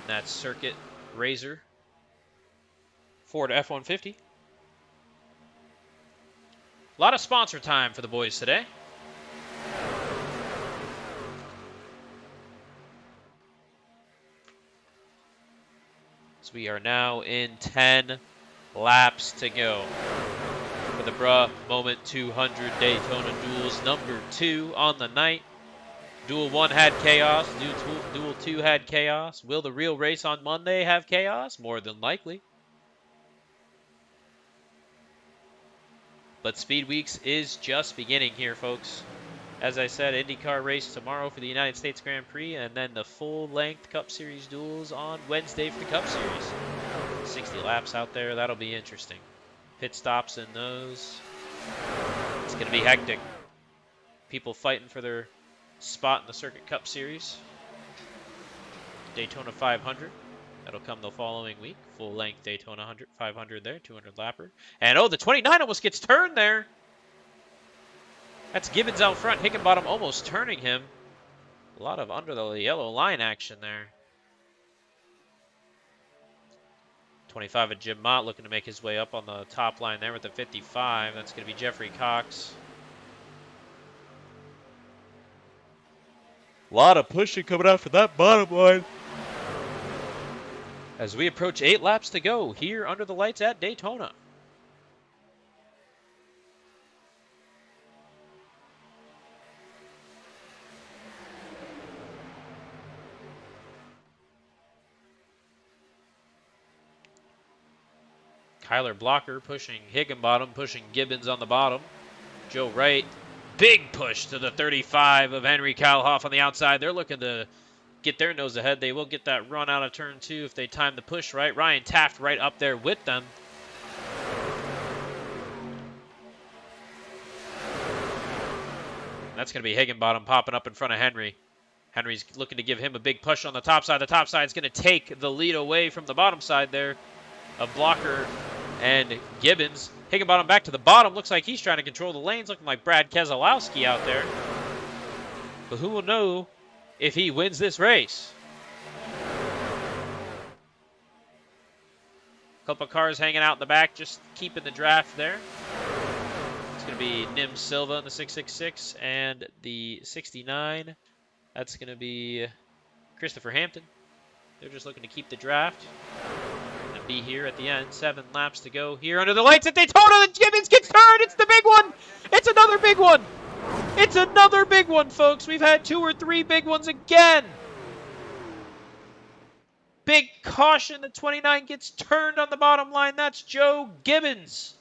in that Circuit Razor Ford F-150. A lot of sponsor time for the boys today. So we are now in 10 laps to go for the Bruh Moment 200 Daytona Duels number 2 on the night. Duel 1 had chaos. Duel 2 had chaos. Will the real race on Monday have chaos? More than likely. But Speed Weeks is just beginning here, folks. As I said, IndyCar race tomorrow for the United States Grand Prix, and then the full-length Cup Series duels on Wednesday for the Cup Series. 60 laps out there. That'll be interesting. Pit stops in those. It's going to be hectic. People fighting for their spot in the Circuit Cup Series. Daytona 500. That'll come the following week. Full-length Daytona 500 there. 200 lapper. And oh, the 29 almost gets turned there. That's Gibbons out front. Higginbotham almost turning him. A lot of under the yellow line action there. 25 of Jim Mott looking to make his way up on the top line there with the 55. That's going to be Jeffrey Cox. A lot of pushing coming out for that bottom line. As we approach 8 laps to go here under the lights at Daytona. Kyler Blocker pushing Higginbotham, pushing Gibbons on the bottom. Joe Wright, big push to the 35 of Henry Kallhoff on the outside. They're looking to get their nose ahead. They will get that run out of turn 2 if they time the push right. Ryan Taft right up there with them. That's going to be Higginbotham popping up in front of Henry. Henry's looking to give him a big push on the top side. The top side is going to take the lead away from the bottom side there of Blocker and Gibbons. Higginbotham back to the bottom. Looks like he's trying to control the lanes, looking like Brad Keselowski out there. But who will know if he wins this race? A couple of cars hanging out in the back, just keeping the draft there. It's going to be Nim Silva in the 666 and the 69. That's going to be Christopher Hampton. They're just looking to keep the draft. And be here at the end. 7 laps to go here under the lights at Daytona. The Gibbons gets turned. It's the big one. It's another big one. It's another big one, folks. We've had 2 or 3 big ones again. Big caution. The 29 gets turned on the bottom line. That's Joe Gibbons.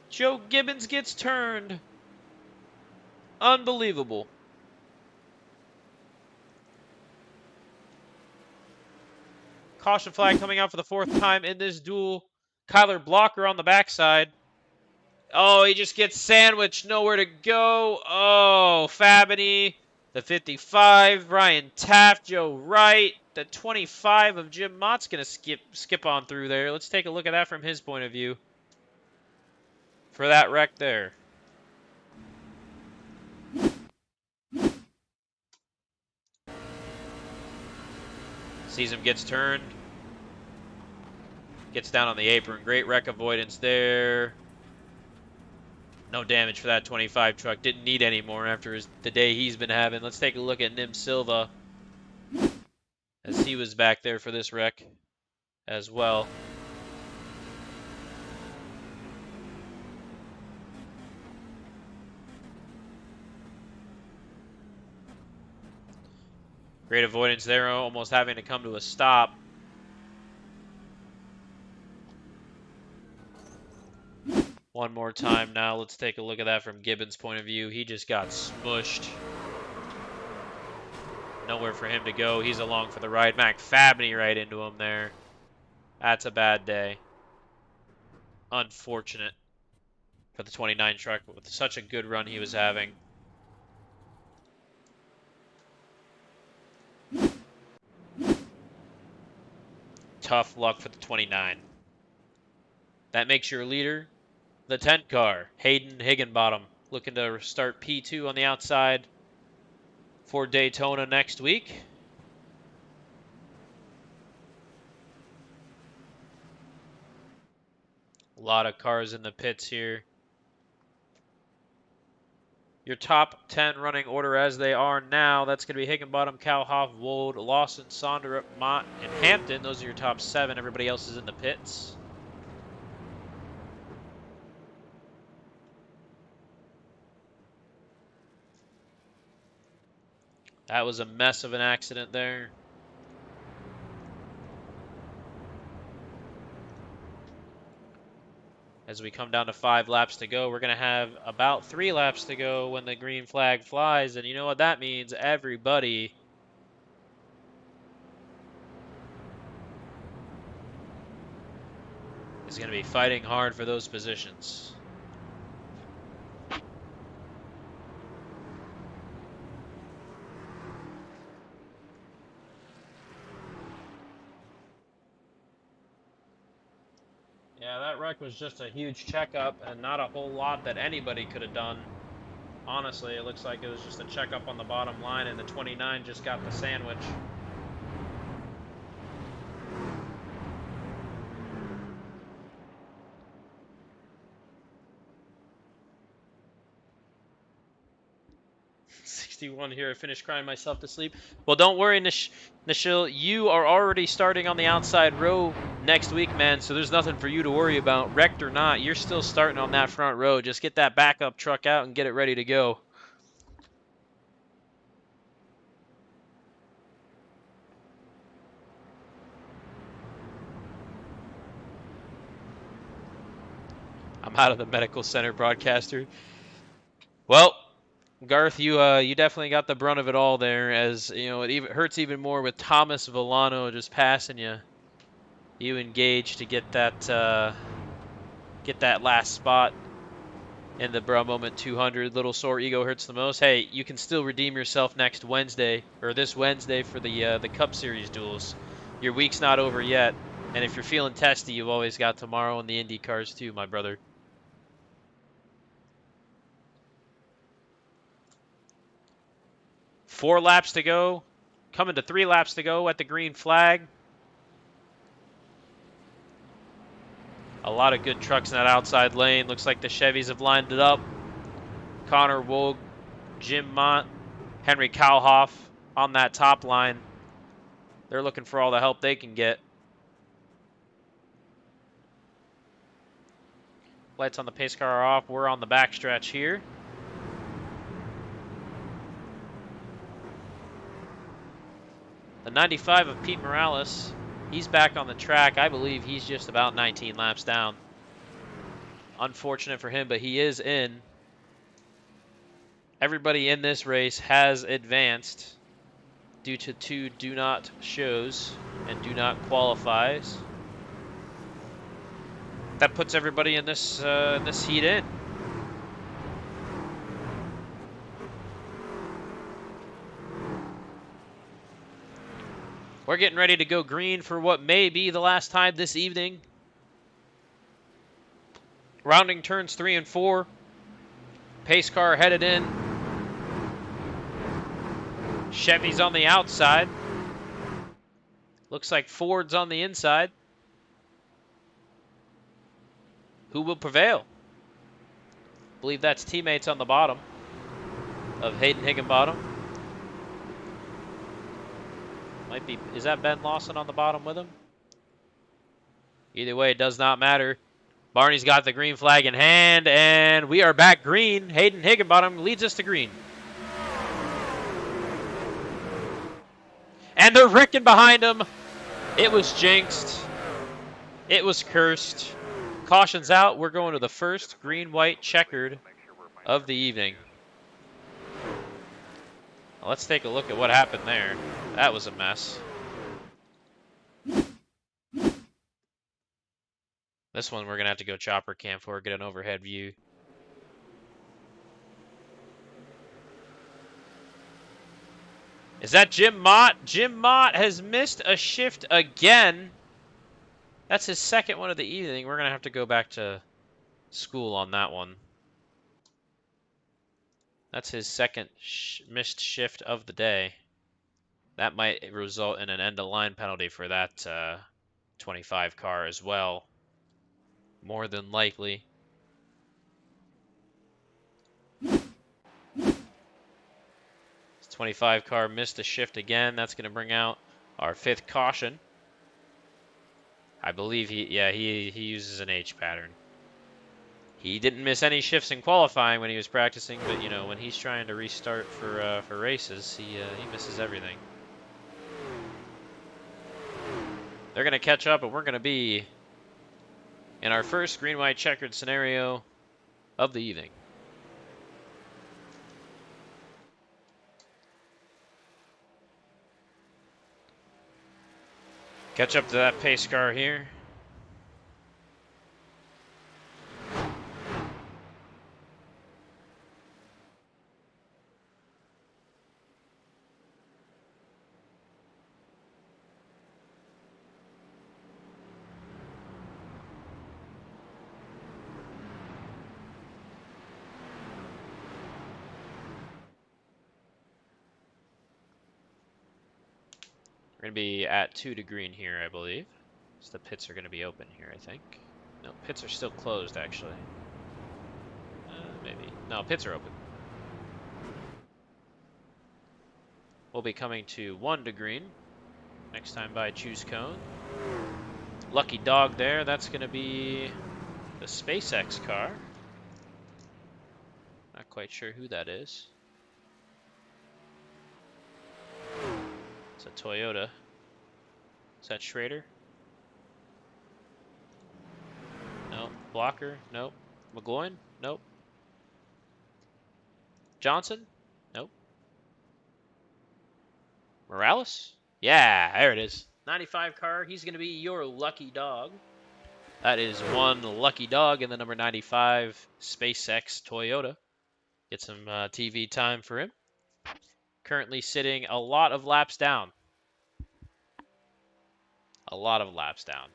Joe Gibbons gets turned. Unbelievable. Caution flag coming out for the 4th time in this duel. Kyler Blocker on the backside. Oh, he just gets sandwiched. Nowhere to go. Oh, Fabini. The 55. Ryan Taft. Joe Wright. The 25 of Jim Mott's going to skip on through there. Let's take a look at that from his point of view. For that wreck there. Sees him, gets turned. Gets down on the apron. Great wreck avoidance there. No damage for that 25 truck. Didn't need any more after the day he's been having. Let's take a look at Nim Silva, as he was back there for this wreck as well. Great avoidance there, almost having to come to a stop. One more time now. Let's take a look at that from Gibbons' point of view. He just got smushed. Nowhere for him to go. He's along for the ride. McFabney right into him there. That's a bad day. Unfortunate for the 29 truck with such a good run he was having. Tough luck for the 29. That makes your leader the 10 car, Haden Higginbotham, looking to start P2 on the outside for Daytona next week. A lot of cars in the pits here. Your top 10 running order as they are now. That's going to be Higginbotham, Kallhoff, Wold, Lawson, Sonderup, Mott, and Hampton. Those are your top 7. Everybody else is in the pits. That was a mess of an accident there. As we come down to 5 laps to go, we're going to have about 3 laps to go when the green flag flies. And you know what that means? Everybody is going to be fighting hard for those positions. Yeah, that wreck was just a huge checkup and not a whole lot that anybody could have done. Honestly, it looks like it was just a checkup on the bottom line, and the 29 just got the sandwich. Here, I finished crying myself to sleep. Well, don't worry, Nishil. You are already starting on the outside row next week, man, so there's nothing for you to worry about. Wrecked or not, you're still starting on that front row. Just get that backup truck out and get it ready to go. I'm out of the medical center, broadcaster. Well, Garth, you definitely got the brunt of it all there, as you know, it even hurts even more with Thomas Villano just passing you. You engaged to get that last spot in the Bro Moment 200. Little sore ego hurts the most. Hey, you can still redeem yourself next Wednesday, or this Wednesday, for the Cup Series duels. Your week's not over yet, and if you're feeling testy, you've always got tomorrow and the Indy cars too, my brother. Four laps to go. Coming to 3 laps to go at the green flag. A lot of good trucks in that outside lane. Looks like the Chevys have lined it up. Connor Woog, Jim Mott, Henry Kallhoff on that top line. They're looking for all the help they can get. Lights on the pace car are off. We're on the backstretch here. The 95 of Pete Morales, he's back on the track. I believe he's just about 19 laps down. Unfortunate for him, but he is in. Everybody in this race has advanced due to 2 do not shows and do not qualifies. That puts everybody in this heat in. We're getting ready to go green for what may be the last time this evening. Rounding turns 3 and 4. Pace car headed in. Chevy's on the outside. Looks like Ford's on the inside. Who will prevail? I believe that's teammates on the bottom of Haden Higginbotham. Might be, is that Ben Lawson on the bottom with him? Either way, it does not matter. Barney's got the green flag in hand, and we are back green. Haden Higginbotham leads us to green. And they're wrecking behind him. It was jinxed. It was cursed. Caution's out. We're going to the first green-white checkered of the evening. Well, let's take a look at what happened there. That was a mess. This one we're going to have to go chopper cam for, get an overhead view. Is that Jim Mott? Jim Mott has missed a shift again. That's his second one of the evening. We're going to have to go back to school on that one. That's his second missed shift of the day. That might result in an end-of-line penalty for that 25 car as well. More than likely. This 25 car missed a shift again. That's going to bring out our 5th caution. I believe he uses an H pattern. He didn't miss any shifts in qualifying when he was practicing, but you know, when he's trying to restart for races, he misses everything. They're going to catch up, and we're going to be in our first green-white checkered scenario of the evening. Catch up to that pace car here. We're going to be at 2 to green here, I believe. So the pits are going to be open here, I think. No, pits are still closed, actually. Maybe. No, pits are open. We'll be coming to 1 to green. Next time by choose cone. Lucky dog there. That's going to be the SpaceX car. Not quite sure who that is. It's a Toyota. Is that Schrader? Nope. Blocker? Nope. McGloin? Nope. Johnson? Nope. Morales? Yeah, there it is. 95 car. He's going to be your lucky dog. That is one lucky dog in the number 95 SpaceX Toyota. Get some TV time for him. Currently sitting a lot of laps down. A lot of laps down.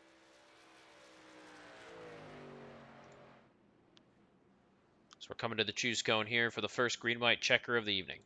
So we're coming to the choose cone here for the first green-white checker of the evening.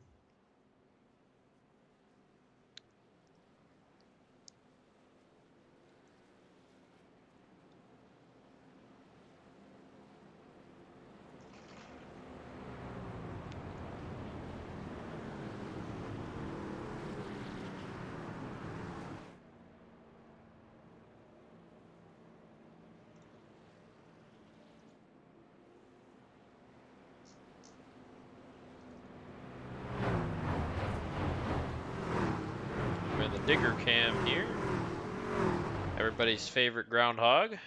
Digger cam here. Everybody's favorite groundhog.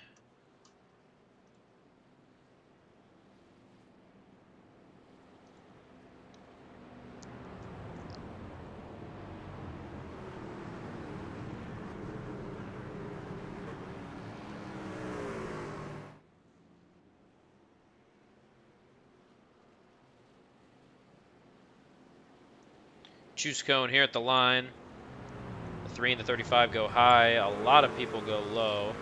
Choose cone here at the line. 3 and the 35 go high. A lot of people go low.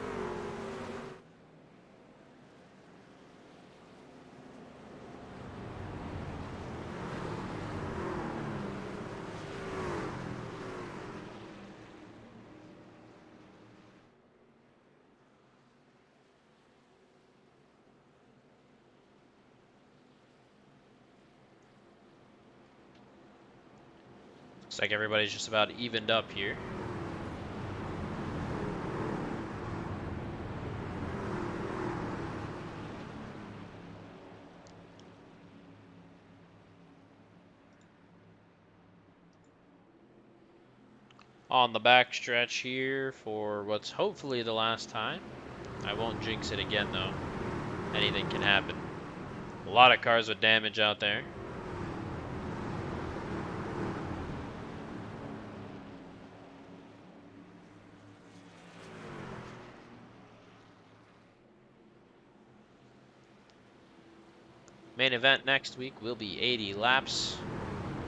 Looks like everybody's just about evened up here. On the back stretch here for what's hopefully the last time. I won't jinx it again though. Anything can happen. A lot of cars with damage out there. Main event next week will be 80 laps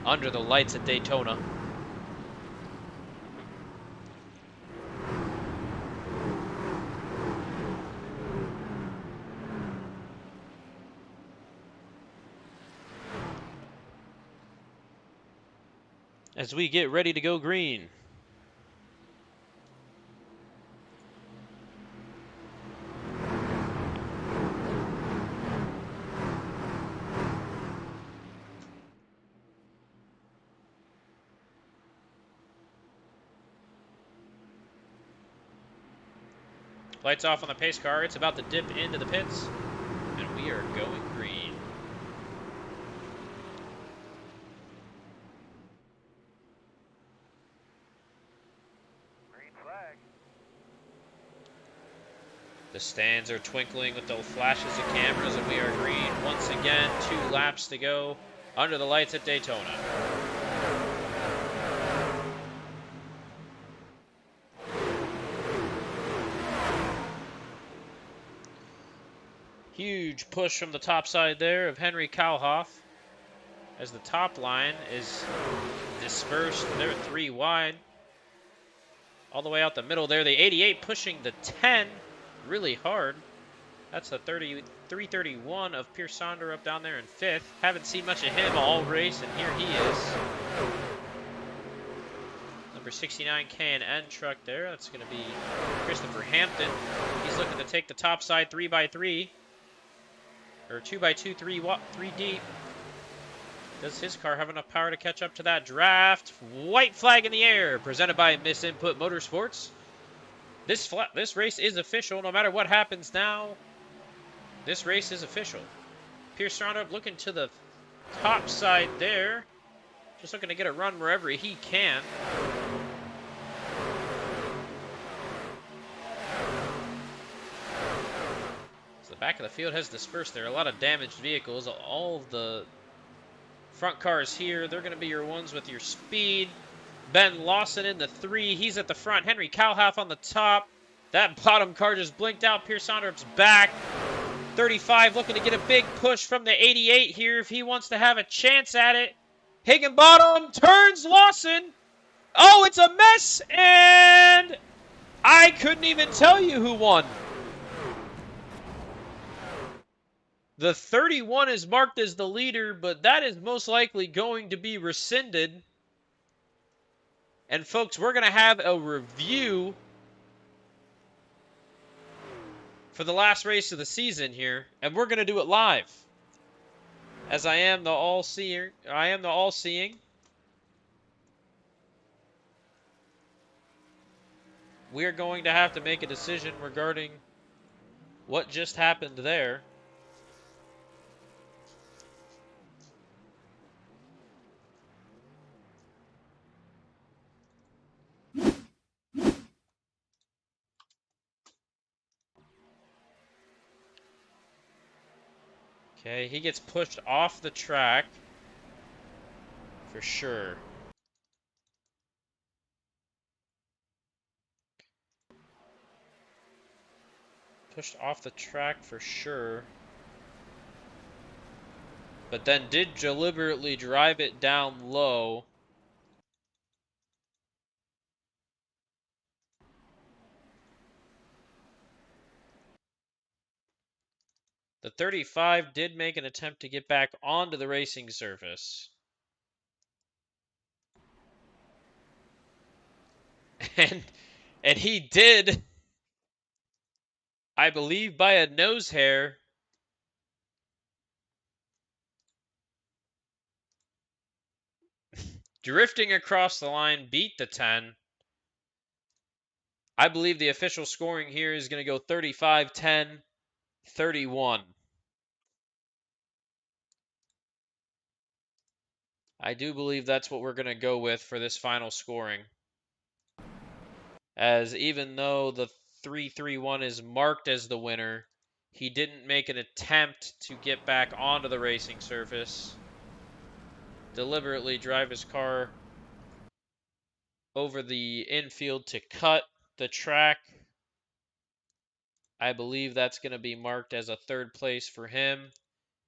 under the lights at Daytona. As we get ready to go green. Lights off on the pace car. It's about to dip into the pits. And we are going green. Green flag. The stands are twinkling with the flashes of cameras, and we are green once again. 2 laps to go under the lights at Daytona. Huge push from the top side there of Henry Kallhoff as the top line is dispersed. They're 3 wide. All the way out the middle there. The 88 pushing the 10 really hard. That's the 331 of Pierce Sonderup down there in 5th. Haven't seen much of him all race, and here he is. Number 69 K&N truck there. That's going to be Christopher Hampton. He's looking to take the top side 3x3. Or 2x2, 3 deep. Does his car have enough power to catch up to that draft? White flag in the air, presented by Miss Input Motorsports. This race is official. No matter what happens now, this race is official. Pierce Sonderup looking to the top side there. Just looking to get a run wherever he can. So the back of the field has dispersed there. A lot of damaged vehicles. All of the front cars here, they're going to be your ones with your speed. Ben Lawson in the 3. He's at the front. Henry Kallhoff on the top. That bottom car just blinked out. Pierce Sonderup's back. 35 looking to get a big push from the 88 here if he wants to have a chance at it. Higginbotham turns Lawson. Oh, it's a mess. And I couldn't even tell you who won. The 31 is marked as the leader, but that is most likely going to be rescinded. And folks, we're going to have a review for the last race of the season here, and we're going to do it live. As I am the all-seeing. We're going to have to make a decision regarding what just happened there. Okay, he gets pushed off the track for sure. Pushed off the track for sure. But then did deliberately drive it down low. The 35 did make an attempt to get back onto the racing surface. And he did, I believe, by a nose hair. drifting across the line, beat the 10. I believe the official scoring here is going to go 35, 10, 31. I do believe that's what we're going to go with for this final scoring. As even though the 3-3-1 is marked as the winner, he didn't make an attempt to get back onto the racing surface. Deliberately drive his car over the infield to cut the track. I believe that's going to be marked as a third place for him.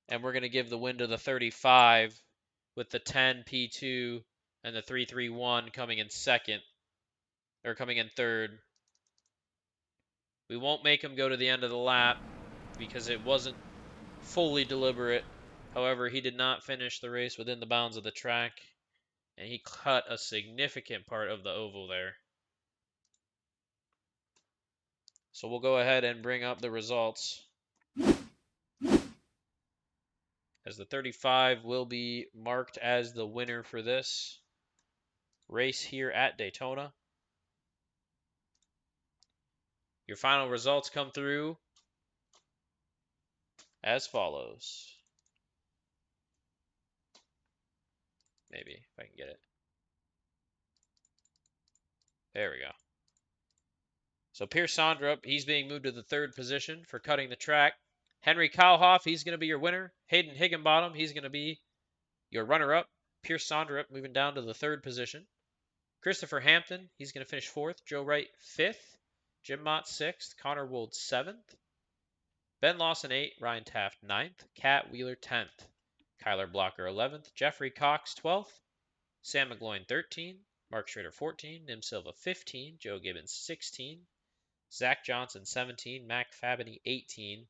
And we're going to give the win to the 35 with the 10 P2 and the 3-3-1 coming in second, or coming in third. We won't make him go to the end of the lap because it wasn't fully deliberate. However, he did not finish the race within the bounds of the track, and he cut a significant part of the oval there. So we'll go ahead and bring up the results, as the 35 will be marked as the winner for this race here at Daytona. Your final results come through as follows. Maybe if I can get it. There we go. So Pierce Sonderup, he's being moved to the third position for cutting the track. Henry Kallhoff, he's going to be your winner. Haden Higginbotham, he's going to be your runner-up. Pierce Sonderup moving down to the third position. Christopher Hampton, he's going to finish fourth. Joe Wright, fifth. Jim Mott, sixth. Connor Wold, seventh. Ben Lawson, 8th. Ryan Taft, 9th. Kat Wheeler, 10th. Kyler Blocker, 11th. Jeffrey Cox, 12th. Sam McGloin, 13. Mark Schrader, 14. Nim Silva, 15. Joe Gibbons, 16. Zach Johnson, 17. Mac Fabini, 18.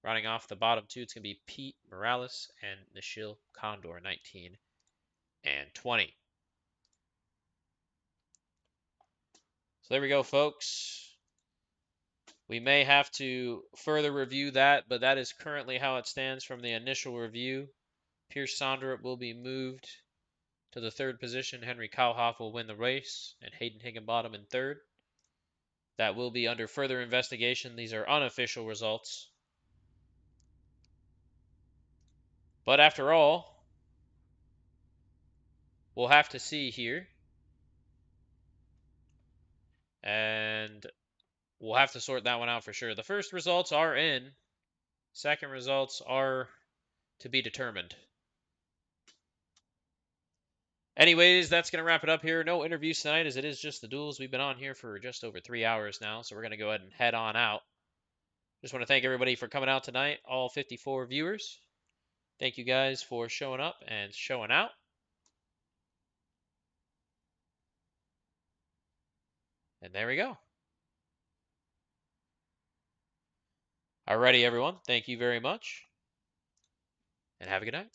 Running off the bottom two, it's going to be Pete Morales and Nishil Condor, 19 and 20. So there we go, folks. We may have to further review that, but that is currently how it stands from the initial review. Pierce Sonderup will be moved to the third position. Henry Kallhoff will win the race, and Haden Higginbotham in third. That will be under further investigation. These are unofficial results. But after all, we'll have to see here. And we'll have to sort that one out for sure. The first results are in. Second results are to be determined. Anyways, that's going to wrap it up here. No interviews tonight, as it is just the duels. We've been on here for just over 3 hours now, so we're going to go ahead and head on out. Just want to thank everybody for coming out tonight, all 54 viewers. Thank you guys for showing up and showing out. And there we go. Alrighty, everyone. Thank you very much. And have a good night.